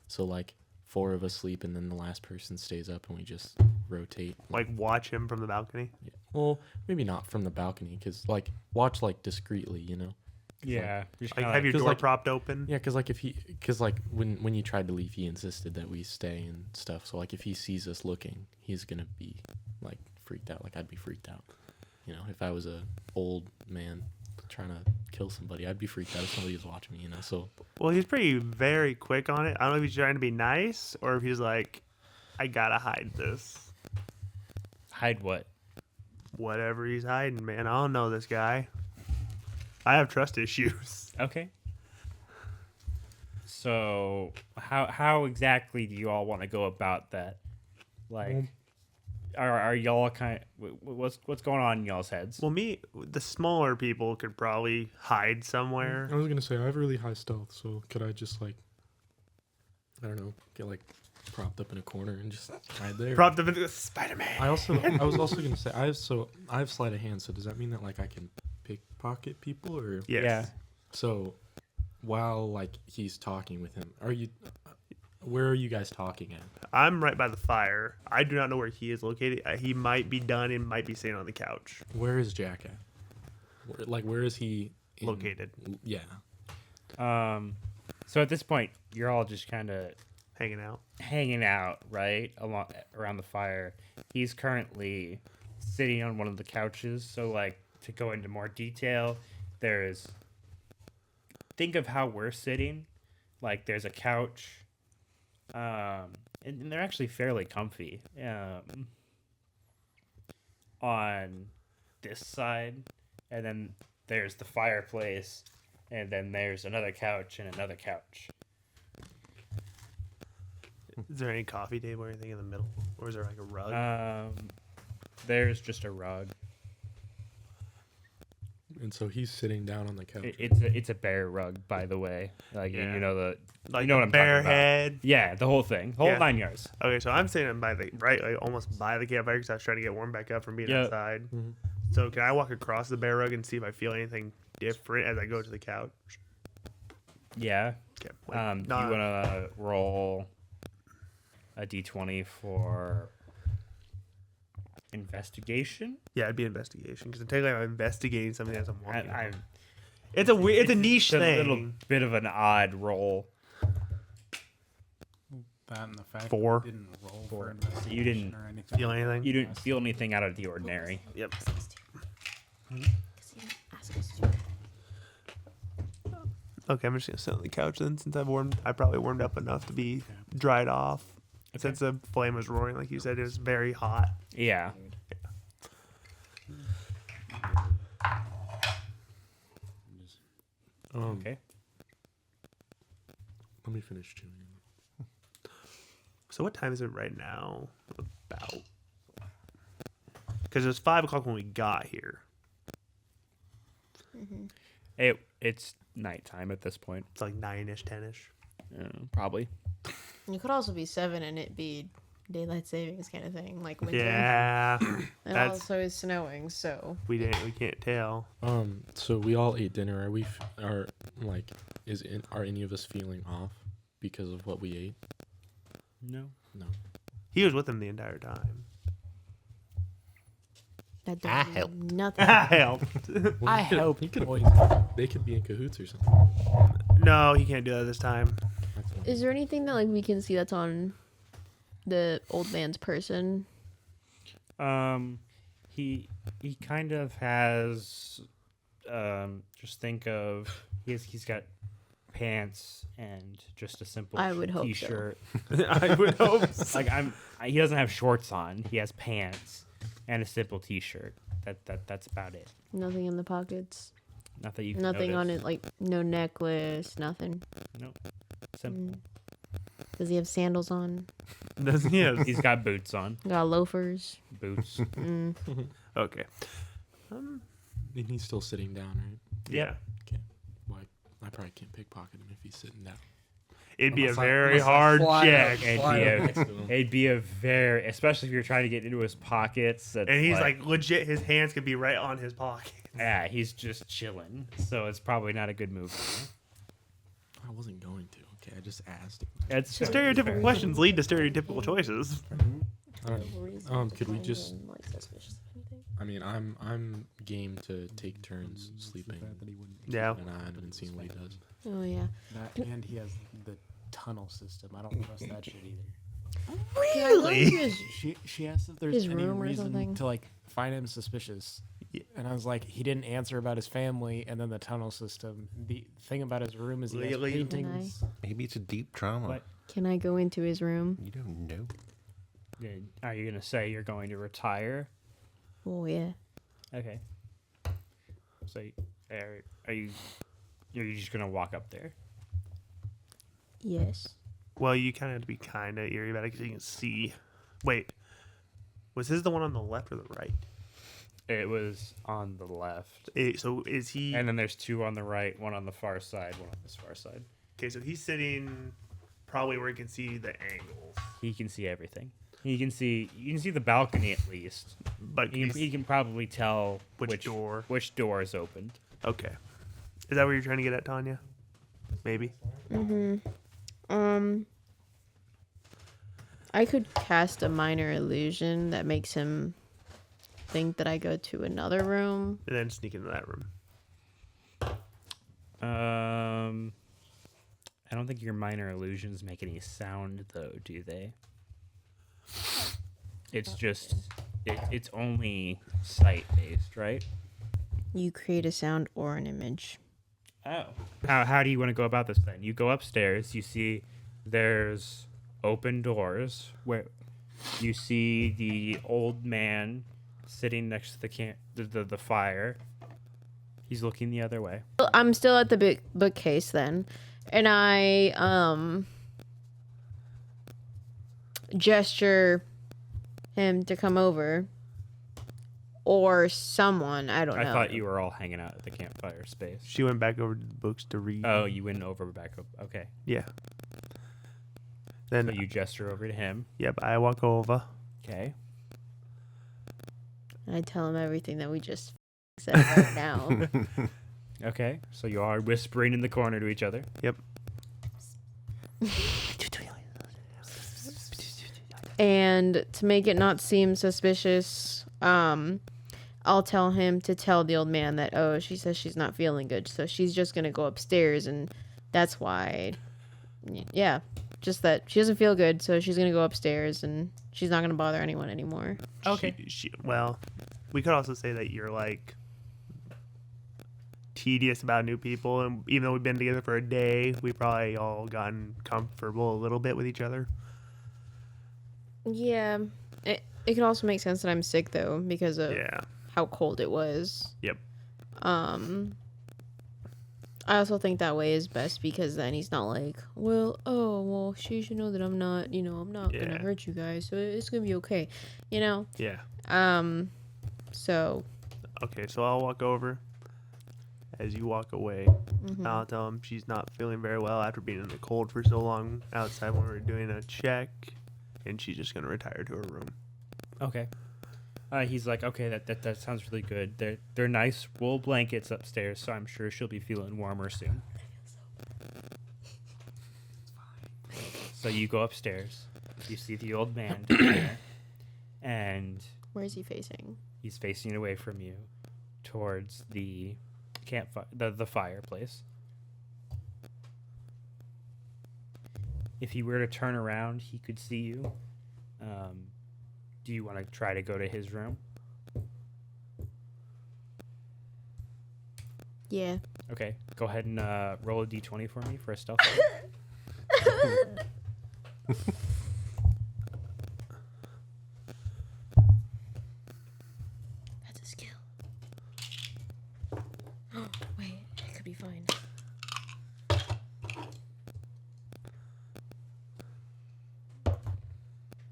So like 4 of us sleep and then the last person stays up and we just rotate. Like, watch him from the balcony. Yeah. Well, maybe not from the balcony because like watch like discreetly, you know. Yeah. Just Like, kinda have your 'cause, door like- propped open. Yeah, because like when you tried to leave, he insisted that we stay and stuff. So like if he sees us looking, he's gonna be like freaked out. Like I'd be freaked out. You know, if I was a old man trying to kill somebody, I'd be freaked out if somebody was watching me. You know, so Well, he's very quick on it. I don't know if he's trying to be nice or if he's like, I gotta hide this. hide what? Whatever he's hiding, man. I don't know this guy. I have trust issues. Okay. So how exactly do you all want to go about that? Like, are y'all kind of what's going on in y'all's heads? Well, the smaller people could probably hide somewhere. I was gonna say I have really high stealth, so could I just like, I don't know, get like propped up in a corner and just hide there? Propped up into Spider-Man. I was also gonna say I have sleight of hand. So does that mean that like I can pickpocket people or? Yes. Yeah. So while like he's talking with him, where are you guys talking at? I'm right by the fire. I do not know where he is located. He might be done and might be sitting on the couch. Where is Jack at? Where is he Located. Yeah. So at this point, you're all just kind of Hanging out. right, around the fire. He's currently sitting on one of the couches. So like to go into more detail, think of how we're sitting. Like there's a couch. And they're actually fairly comfy. On this side, and then there's the fireplace, and then there's another couch and another couch. Is there any coffee table or anything in the middle? Or is there like a rug? There's just a rug. And so he's sitting down on the couch. It's a bear rug, by the way. Like Yeah. you know what I'm bear talking about. head. Yeah, the whole thing, whole Yeah. 9 yards. Okay, so I'm sitting almost by the campfire because I was trying to get warmed back up from being Yeah. outside. Mhm. So can I walk across the bear rug and see if I feel anything different as I go to the couch? Yeah. Okay. Do you not- want to roll a d20 for investigation? Yeah, it'd be investigation because technically I'm investigating something as I'm walking. It's It's a niche a thing. little bit of an odd roll. That and the fact 4. that you didn't roll Four. for investigation You didn't or anything. Feel anything? You didn't feel anything out of the ordinary. Yep. Okay, I'm just gonna sit on the couch then since I probably warmed up enough to be dried off. Since the flame was roaring, like you said, it was very hot. Yeah. Okay. Let me finish chewing. So what time is it right now? About. Because it was 5 o'clock when we got here. It's nighttime at this point. It's like 9-ish, 10-ish. Probably. You could also be 7 and it be daylight savings kind of thing, like winter. Yeah. And that's- also it's snowing, so we can't tell. So we all ate dinner. Are any of us feeling off because of what we ate? No. No. He was with him the entire time. That I does helped. nothing. I helped. I hope He could boys. They could be in cahoots or something. No, he can't do that this time. That's what Is there anything that like we can see that's on the old man's person? He kind of has just think of he's got pants and just a simple I would hope so. t-shirt. I would hope. So. Like he doesn't have shorts on. He has pants and a simple t-shirt. That's about it. Nothing in the pockets. Not that you Nothing on it, like no necklace, nothing. Nope. Simple. Does he have sandals on? Doesn't he? He's got boots on. Got loafers. Boots. Okay. And he's still sitting down, right? Yeah. Okay. Well, I probably can't pickpocket him if he's sitting down. It'd be a Unless I- very unless I hard fly check. up. It'd be a very, especially if you're trying to get into his pockets. And he's like legit, his hands could be right on his pocket. yeah, he's just chilling. So it's probably not a good move. I wasn't going to. Okay, I just asked. It's Stereotypical questions lead to stereotypical choices. Could we just? I mean, I'm game to take turns sleeping. Yeah. And I haven't seen what he does. Oh yeah. That, and he has the tunnel system. I don't trust that shit either. Really? She asked if there's His any room or reason something? to like find him suspicious. Yeah. And I was like, he didn't answer about his family and then the tunnel system. The thing about his room is he has Really? paintings. Maybe it's a deep trauma. What? Can I go into his room? You don't know. Are you gonna say you're going to retire? Oh yeah. Okay. So are you? You're just gonna walk up there? Yes. Well, you kind of have to be kind of eerie about it because you can see. Wait. Was his the one on the left or the right? It was on the left, So is he. and then there's two on the right, one on the far side, one on this far side. Okay, so he's sitting probably where he can see the angles. He can see everything. You can see the balcony at least. But He can probably tell Which door? which door is opened. Okay. Is that what you're trying to get at, Tanya? Maybe. I could cast a minor illusion that makes him think that I go to another room. And then sneak into that room. I don't think your minor illusions make any sound though, do they? It's just it's only sight based, right? You create a sound or an image. Oh. How do you want to go about this then? You go upstairs, you see there's open doors where you see the old man sitting next to the fire. He's looking the other way. I'm still at the big bookcase then, and I gesture him to come over, or someone. I don't know. I thought you were all hanging out at the campfire space. She went back over to the books to read. Oh, you went over back up. Okay. Yeah. Then, So you gesture over to him. yep, I walk over. Okay. And I tell him everything that we just said right now. Okay. So you are whispering in the corner to each other. Yep. And to make it not seem suspicious, I'll tell him to tell the old man that, oh, she says she's not feeling good, so she's just gonna go upstairs, and that's why. Yeah, just that she doesn't feel good, so she's gonna go upstairs, and she's not gonna bother anyone anymore. Okay. Well, we could also say that you're like tedious about new people, and even though we've been together for a day, we probably all gotten comfortable a little bit with each other. Yeah, it could also make sense that I'm sick though because of Yeah. how cold it was. Yep. I also think that way is best because then he's not like, well, she should know that I'm not, I'm not Yeah. gonna hurt you guys, so it's gonna be okay, Yeah. So Okay, so I'll walk over. As you walk away, mhm. I'll tell him she's not feeling very well after being in the cold for so long outside when we were doing a check, and she's just gonna retire to her room. Okay. He's like, okay, that sounds really good. They're nice wool blankets upstairs, so I'm sure she'll be feeling warmer soon. So you go upstairs. You see the old man down there, and Where is he facing? he's facing away from you towards the campfire, the fireplace. If he were to turn around, he could see you. Do you want to try to go to his room? Yeah. Okay, go ahead and roll a d20 for me for a stealth. That's a skill. Wait, it could be fine.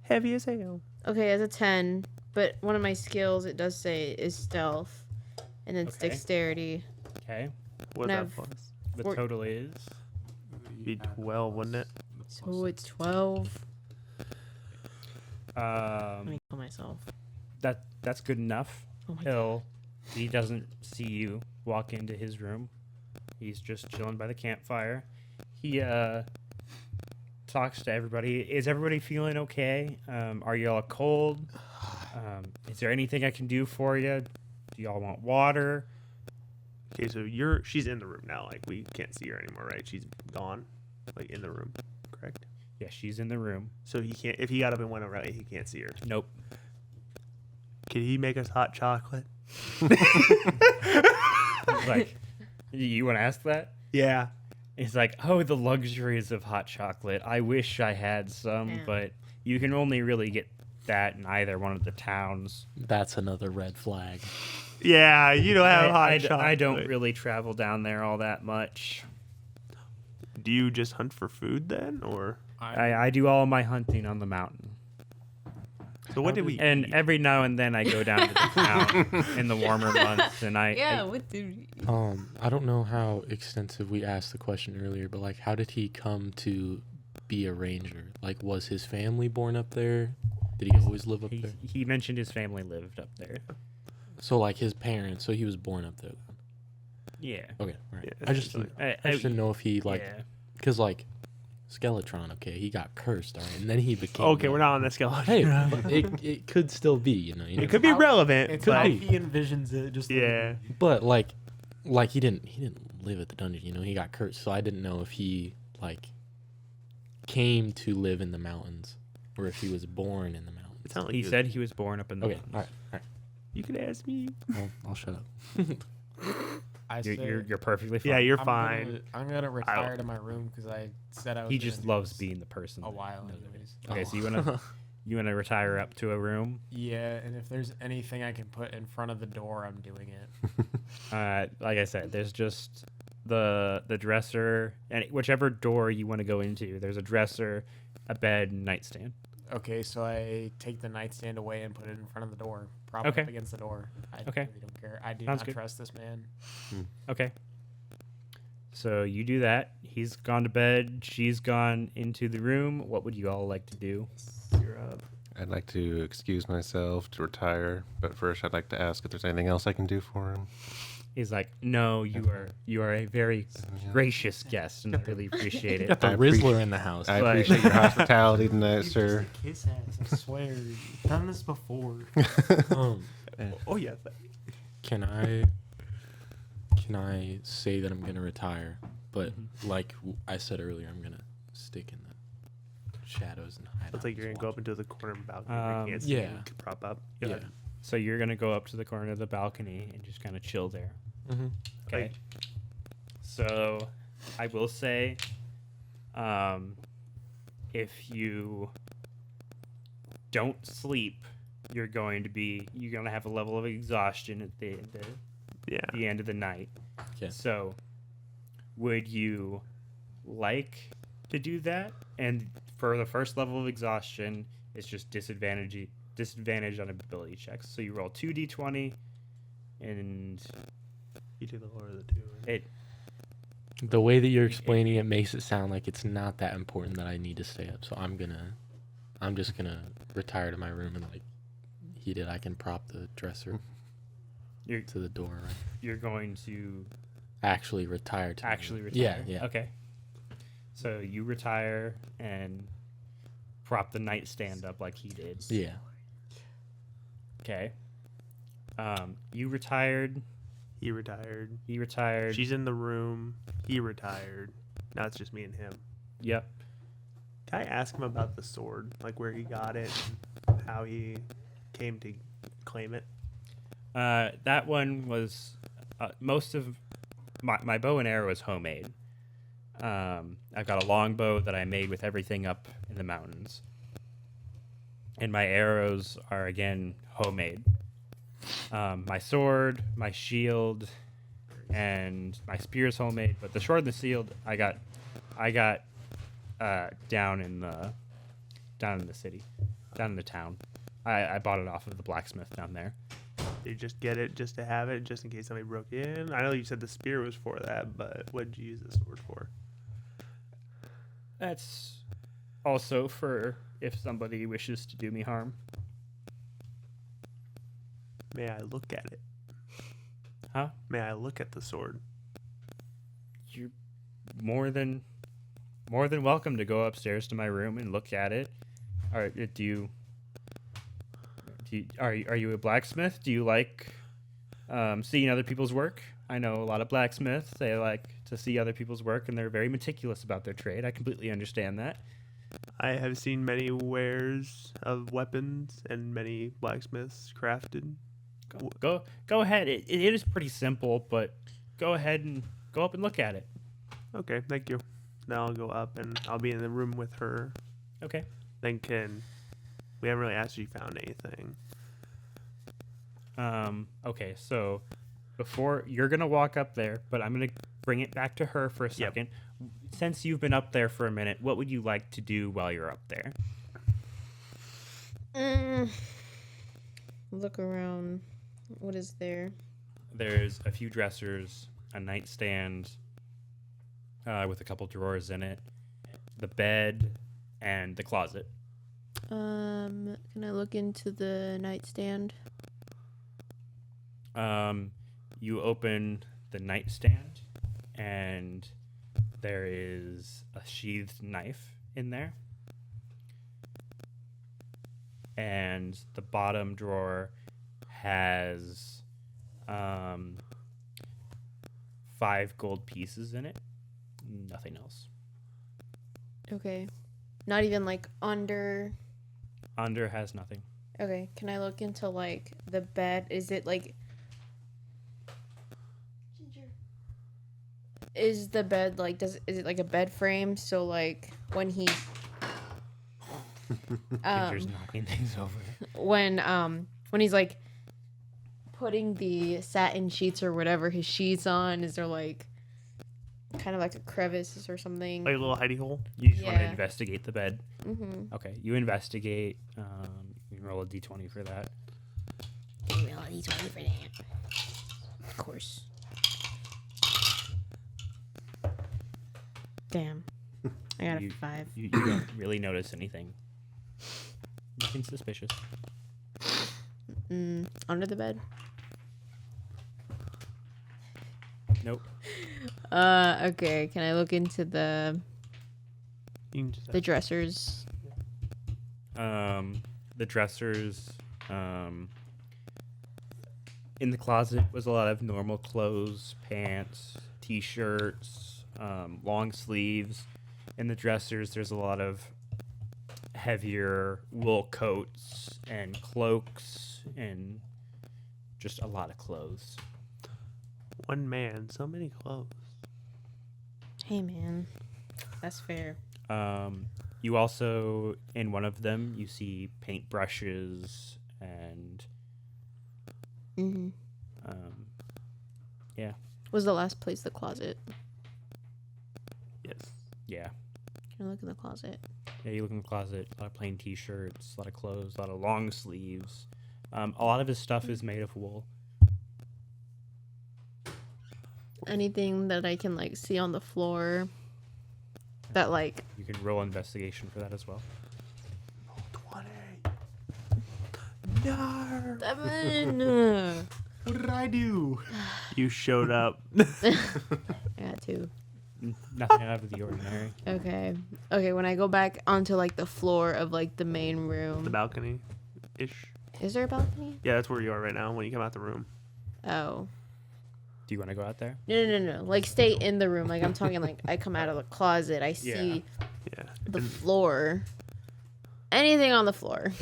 Heavy as hell. Okay, it's a 10, but one of my skills, it does say, is stealth. And it's Okay. dexterity. Okay, What's And that I've- plus? the Or- total is Be 12, wouldn't it? So it's 12. Let um me kill myself. that's good enough. Oh my god. He doesn't see you walk into his room. He's just chilling by the campfire. He talks to everybody. Is everybody feeling okay? Are y'all cold? Is there anything I can do for you? Do y'all want water? Okay, so she's in the room now. Like, we can't see her anymore, right? She's gone, like, in the room, correct? Yeah, she's in the room. So he can't. If he got up and went around, he can't see her. Nope. Can he make us hot chocolate? He's like, you want to ask that? Yeah. He's like, oh, the luxuries of hot chocolate. I wish I had some, Yeah. but you can only really get that in either one of the towns. That's another red flag. Yeah, you don't have hot I chocolate. don't really travel down there all that much. Do you just hunt for food then, or? I do all my hunting on the mountain. So what did we? And eat? every now and then I go down to the town in the warmer months, and what did I don't know how extensive we asked the question earlier, but like, how did he come to be a ranger? Like, was his family born up there? Did he always live up there? he mentioned his family lived up there. So like his parents, so he was born up there. Yeah. Okay, all right. Yeah, I just didn't know if he like, yeah. because like, Skeletron, okay, he got cursed, all right, and then he became. Okay, like- we're not on the skeleton. Hey, but it could still be, you know. It could be relevant, It's but how he envisions it. Just yeah. But like he didn't live at the dungeon, you know. He got cursed, so I didn't know if he like came to live in the mountains or if he was born in the mountains. It sounded like He was- said he was born up in the Okay, mountains. all right. you could ask me. I'll shut up. I You're perfectly fine. Yeah, you're I'm fine. gonna retire to my room because I said I was. He gonna just do loves this being the person. a that while, does it. anyways. Okay, so Oh. you wanna retire up to a room? Yeah, and if there's anything I can put in front of the door, I'm doing it. Like I said, there's just the dresser, and whichever door you want to go into. There's a dresser, a bed, and nightstand. Okay, so I take the nightstand away and put it in front of the door, prop it Okay. up against the door. I Okay. really don't care. I do Sounds not good. trust this man. Okay. So you do that. He's gone to bed. She's gone into the room. What would you all like to do? You're up. I'd like to excuse myself to retire, but first I'd like to ask if there's anything else I can do for him. He's like, no, you are a very gracious guest, and I really appreciate it. Got the I Rizzler appreciate- in the house. I But- appreciate your hospitality tonight, sir. Kiss ass, I swear. You've done this before. Oh yeah. Can I say that I'm gonna retire? But like I said earlier, I'm gonna stick in the shadows and hide. Looks out like you're and gonna go watch. up into the corner balcony. Where you can't see yeah. and could prop up. Yeah. So you're gonna go up to the corner of the balcony and just kind of chill there. Mm-hmm. Okay. So I will say, if you don't sleep, you're gonna have a level of exhaustion at Yeah. the end of the night. Okay. So would you like to do that? And for the first level of exhaustion, it's just disadvantage on ability checks. So you roll 2d20, and You do the lower of the two. Right? The way that you're explaining it makes it sound like it's not that important that I need to stay up. So I'm just gonna retire to my room and like he did. I can prop the dresser You're to the door. Right? you're going to Actually retire to. my actually room. retire. Yeah. Okay. So you retire, and prop the nightstand up like he did. Yeah. Okay. You retired. He retired. He retired. She's in the room. He retired. Now it's just me and him. Yep. Can I ask him about the sword? Like where he got it and how he came to claim it? That one was most of my bow and arrow is homemade. I've got a longbow that I made with everything up in the mountains. And my arrows are, again, homemade. My sword, my shield, and my spear is homemade. But the sword and the shield I got down in the city, down in the town. I bought it off of the blacksmith down there. Did you just get it just to have it, just in case somebody broke in? I know you said the spear was for that, but what did you use the sword for? That's also for if somebody wishes to do me harm. May I look at it? Huh? May I look at the sword? You're more than welcome to go upstairs to my room and look at it. Are you a blacksmith? Do you like seeing other people's work? I know a lot of blacksmiths. They like to see other people's work, and they're very meticulous about their trade. I completely understand that. I have seen many wares of weapons and many blacksmiths crafted. Go ahead. It is pretty simple, but go ahead and go up and look at it. Okay, thank you. Now I'll go up and I'll be in the room with her. Okay. Then we haven't really asked if you found anything. Okay, so before you're gonna walk up there, but I'm gonna bring it back to her for a second. Since you've been up there for a minute, what would you like to do while you're up there? Look around. What is there? There's a few dressers, a nightstand with a couple drawers in it, the bed, and the closet. Can I look into the nightstand? You open the nightstand, and there is a sheathed knife in there. And the bottom drawer has 5 gold pieces in it. Nothing else. Okay. Not even like under. Under has nothing. Okay. Can I look into like the bed? Is it like. Is the bed like is it like a bed frame? So like when he Ginger's knocking things over. when he's like putting the satin sheets or whatever his sheets on, is there like kind of like a crevice or something? Like a little hidey hole? You just want to Yeah. investigate the bed. Mm-hmm. Okay, you investigate. You can roll a d20 for that. Roll a d20 for that. Of course. Damn. I got a 5. You don't really notice anything. Nothing suspicious. Under the bed? Nope. Okay. Can I look into the You can just dressers? The dressers. In the closet was a lot of normal clothes, pants, t-shirts, long sleeves. In the dressers, there's a lot of heavier wool coats and cloaks and just a lot of clothes. one man, so many clothes. Hey, man. That's fair. You also, in one of them, you see paintbrushes and Mm-hmm. yeah. Was the last place the closet? Yes. Yeah. Can I look in the closet? Yeah, you look in the closet, a lot of plain t-shirts, a lot of clothes, a lot of long sleeves. A lot of his stuff is made of wool. Anything that I can like see on the floor that like You can roll investigation for that as well. 20. No. 7. What did I do? You showed up. I got 2. Nothing out of the ordinary. Okay. Okay, when I go back onto like the floor of like the main room. The balcony ish. Is there a balcony? Yeah, that's where you are right now when you come out the room. Oh. Do you want to go out there? No. Like stay in the room. Like I'm talking like I come out of the closet. I see Yeah. the And floor. Anything on the floor.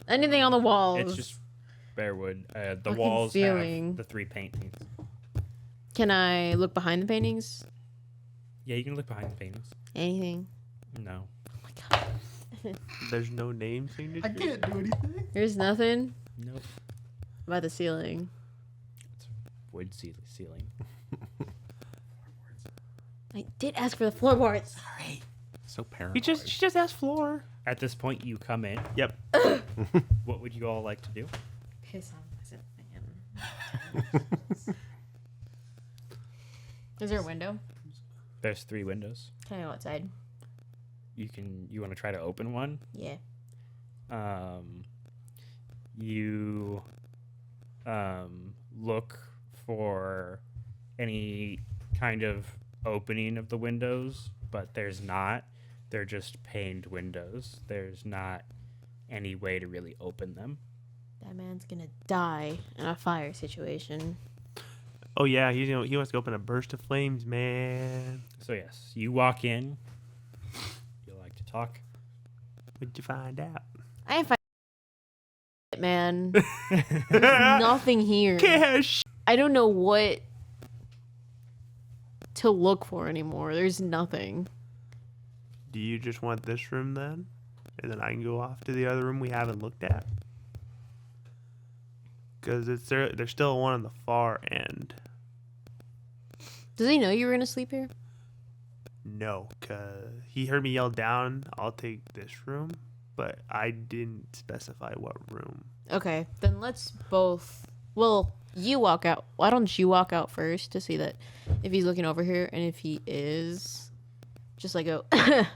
Anything on the walls. It's just bare wood. The Fucking walls ceiling. have the 3 paintings. Can I look behind the paintings? Yeah, you can look behind the paintings. Anything? No. Oh my god. there's no name signature. I can't do anything. There's nothing Nope. about the ceiling. Wood ceiling. I did ask for the floorboards. Sorry. So paranoid. She just asked floor. At this point, you come in. Yep. What would you all like to do? Piss on myself, man. Is there a window? There's 3 windows. Can I go outside? You want to try to open one? Yeah. You look for any kind of opening of the windows, but there's not. They're just paned windows. There's not any way to really open them. That man's gonna die in a fire situation. Oh yeah, he wants to open a burst of flames, man. So yes, you walk in. You like to talk. What'd you find out? I ain't find man. There's nothing here. Cash. I don't know what to look for anymore. There's nothing. Do you just want this room then? And then I can go off to the other room we haven't looked at? Because there's still one on the far end. Does he know you were gonna sleep here? No, because he heard me yell down, I'll take this room. But I didn't specify what room. Okay, then let's both. Well, you walk out. Why don't you walk out first to see that if he's looking over here, and if he is, just like go. A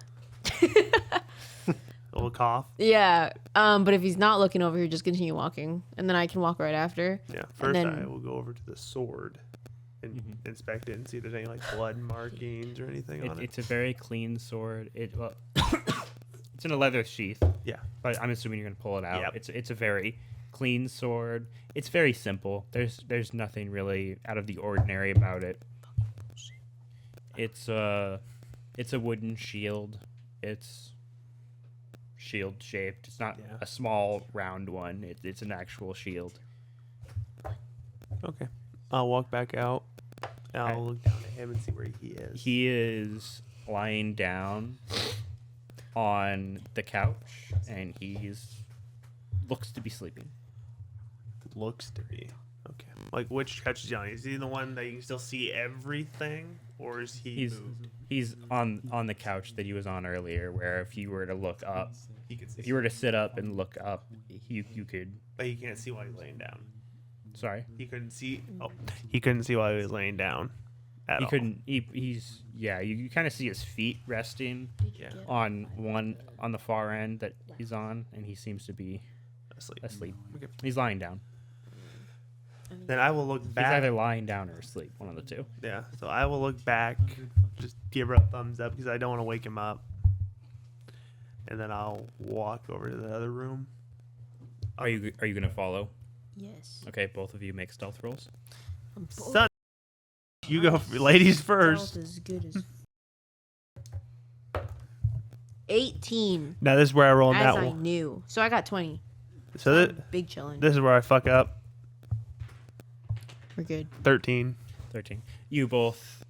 little cough. Yeah. But if he's not looking over here, just continue walking, and then I can walk right after. Yeah. First, then- I will go over to the sword and inspect it and see if there's any like blood markings or anything on it. It's a very clean sword. Well, it's in a leather sheath. Yeah. But I'm assuming you're gonna pull it out. Yep. It's a very clean sword. It's very simple. There's nothing really out of the ordinary about it. It's a wooden shield. It's shield shaped. It's not Yeah. a small round one. It's an actual shield. Okay. I'll walk back out. And I'll look down at him and see where he is. He is lying down on the couch, and looks to be sleeping. Looks to be. Okay. Like, which couch is he on? Is he the one that you can still see everything? Or is he moved? He's on the couch that he was on earlier, where if you were to look up, He could see. if you were to sit up and look up, you could. But he can't see while he's laying down. Sorry, He couldn't see. Oh, he couldn't see while he was laying down. At he all. couldn't. He's yeah. You kind of see his feet resting Yeah. on the far end that he's on, and he seems to be Asleep. asleep. Okay. He's lying down. Then I will look He's back. either lying down or asleep. One of the two. Yeah. So I will look back. Just give her a thumbs up because I don't want to wake him up. And then I'll walk over to the other room. Are you gonna follow? Yes. Okay, both of you make stealth rolls. Son, you go, ladies first. Stealth is good as 18. Now this is where I rolled As that I one. knew. So I got 20. So Big chillin'. this is where I fuck up. We're good. 13. 13. You both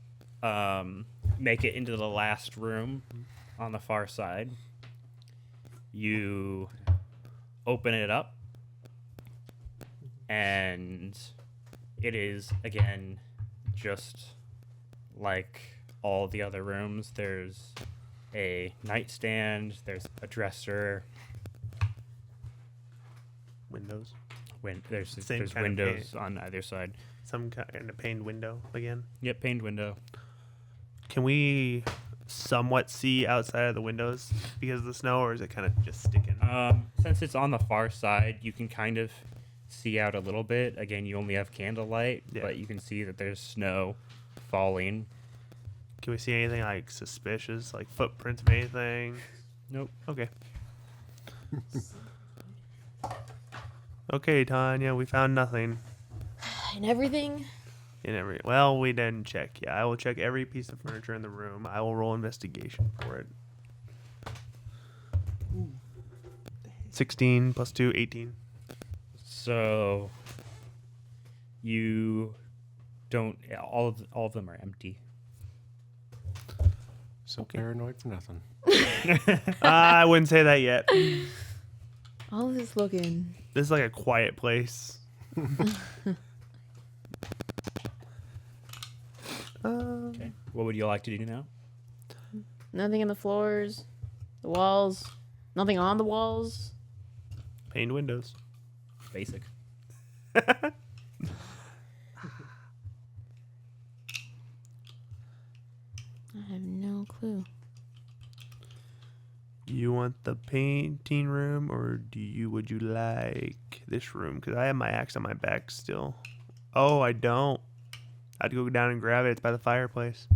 make it into the last room on the far side. You open it up, and it is, again, just like all the other rooms. There's a nightstand, there's a dresser, Windows. there's Same kind of windows on either side. Some kind of paned window again. Yep, paned window. Can we somewhat see outside of the windows because of the snow, or is it kind of just sticking? Since it's on the far side, you can kind of see out a little bit. Again, you only have candlelight, Yeah. but you can see that there's snow falling. Can we see anything like suspicious, like footprints of anything? Nope. Okay. Okay, Tanya, we found nothing. And everything. Well, we didn't check. Yeah, I will check every piece of furniture in the room. I will roll investigation for it. 16 plus 2, 18. So you don't. All of them are empty. So paranoid for nothing. I wouldn't say that yet. All this looking. This is like a quiet place. Okay. What would you like to do now? Nothing in the floors, the walls, nothing on the walls. Painted windows. Basic. I have no clue. You want the painting room, or would you like this room? Because I have my axe on my back still. Oh, I don't. I'd go down and grab it. It's by the fireplace.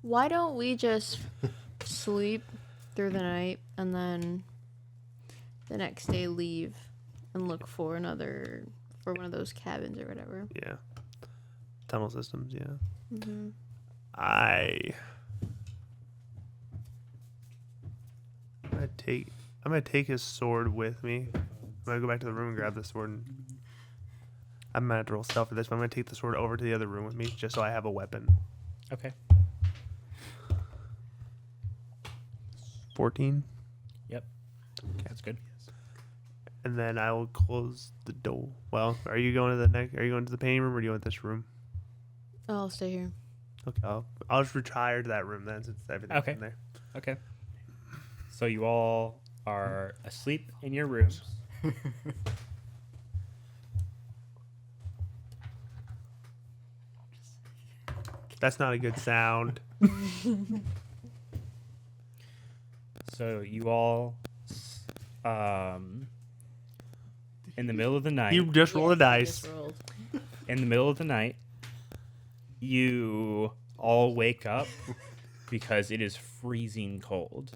Why don't we just sleep through the night and then the next day leave and look for one of those cabins or whatever? Yeah. Tunnel systems, yeah. Mm-hmm. I'm gonna take his sword with me. I'm gonna go back to the room and grab the sword. And I'm gonna have to roll stealth for this, but I'm gonna take the sword over to the other room with me just so I have a weapon. Okay. 14. Yep. That's good. And then I will close the door. Well, are you going to the painting room, or do you want this room? I'll stay here. Okay, I'll just retire to that room then, since everything's Okay. in there. Okay. So you all are asleep in your rooms. That's not a good sound. So you all, in the middle of the night. You just roll a dice. In the middle of the night, you all wake up because it is freezing cold.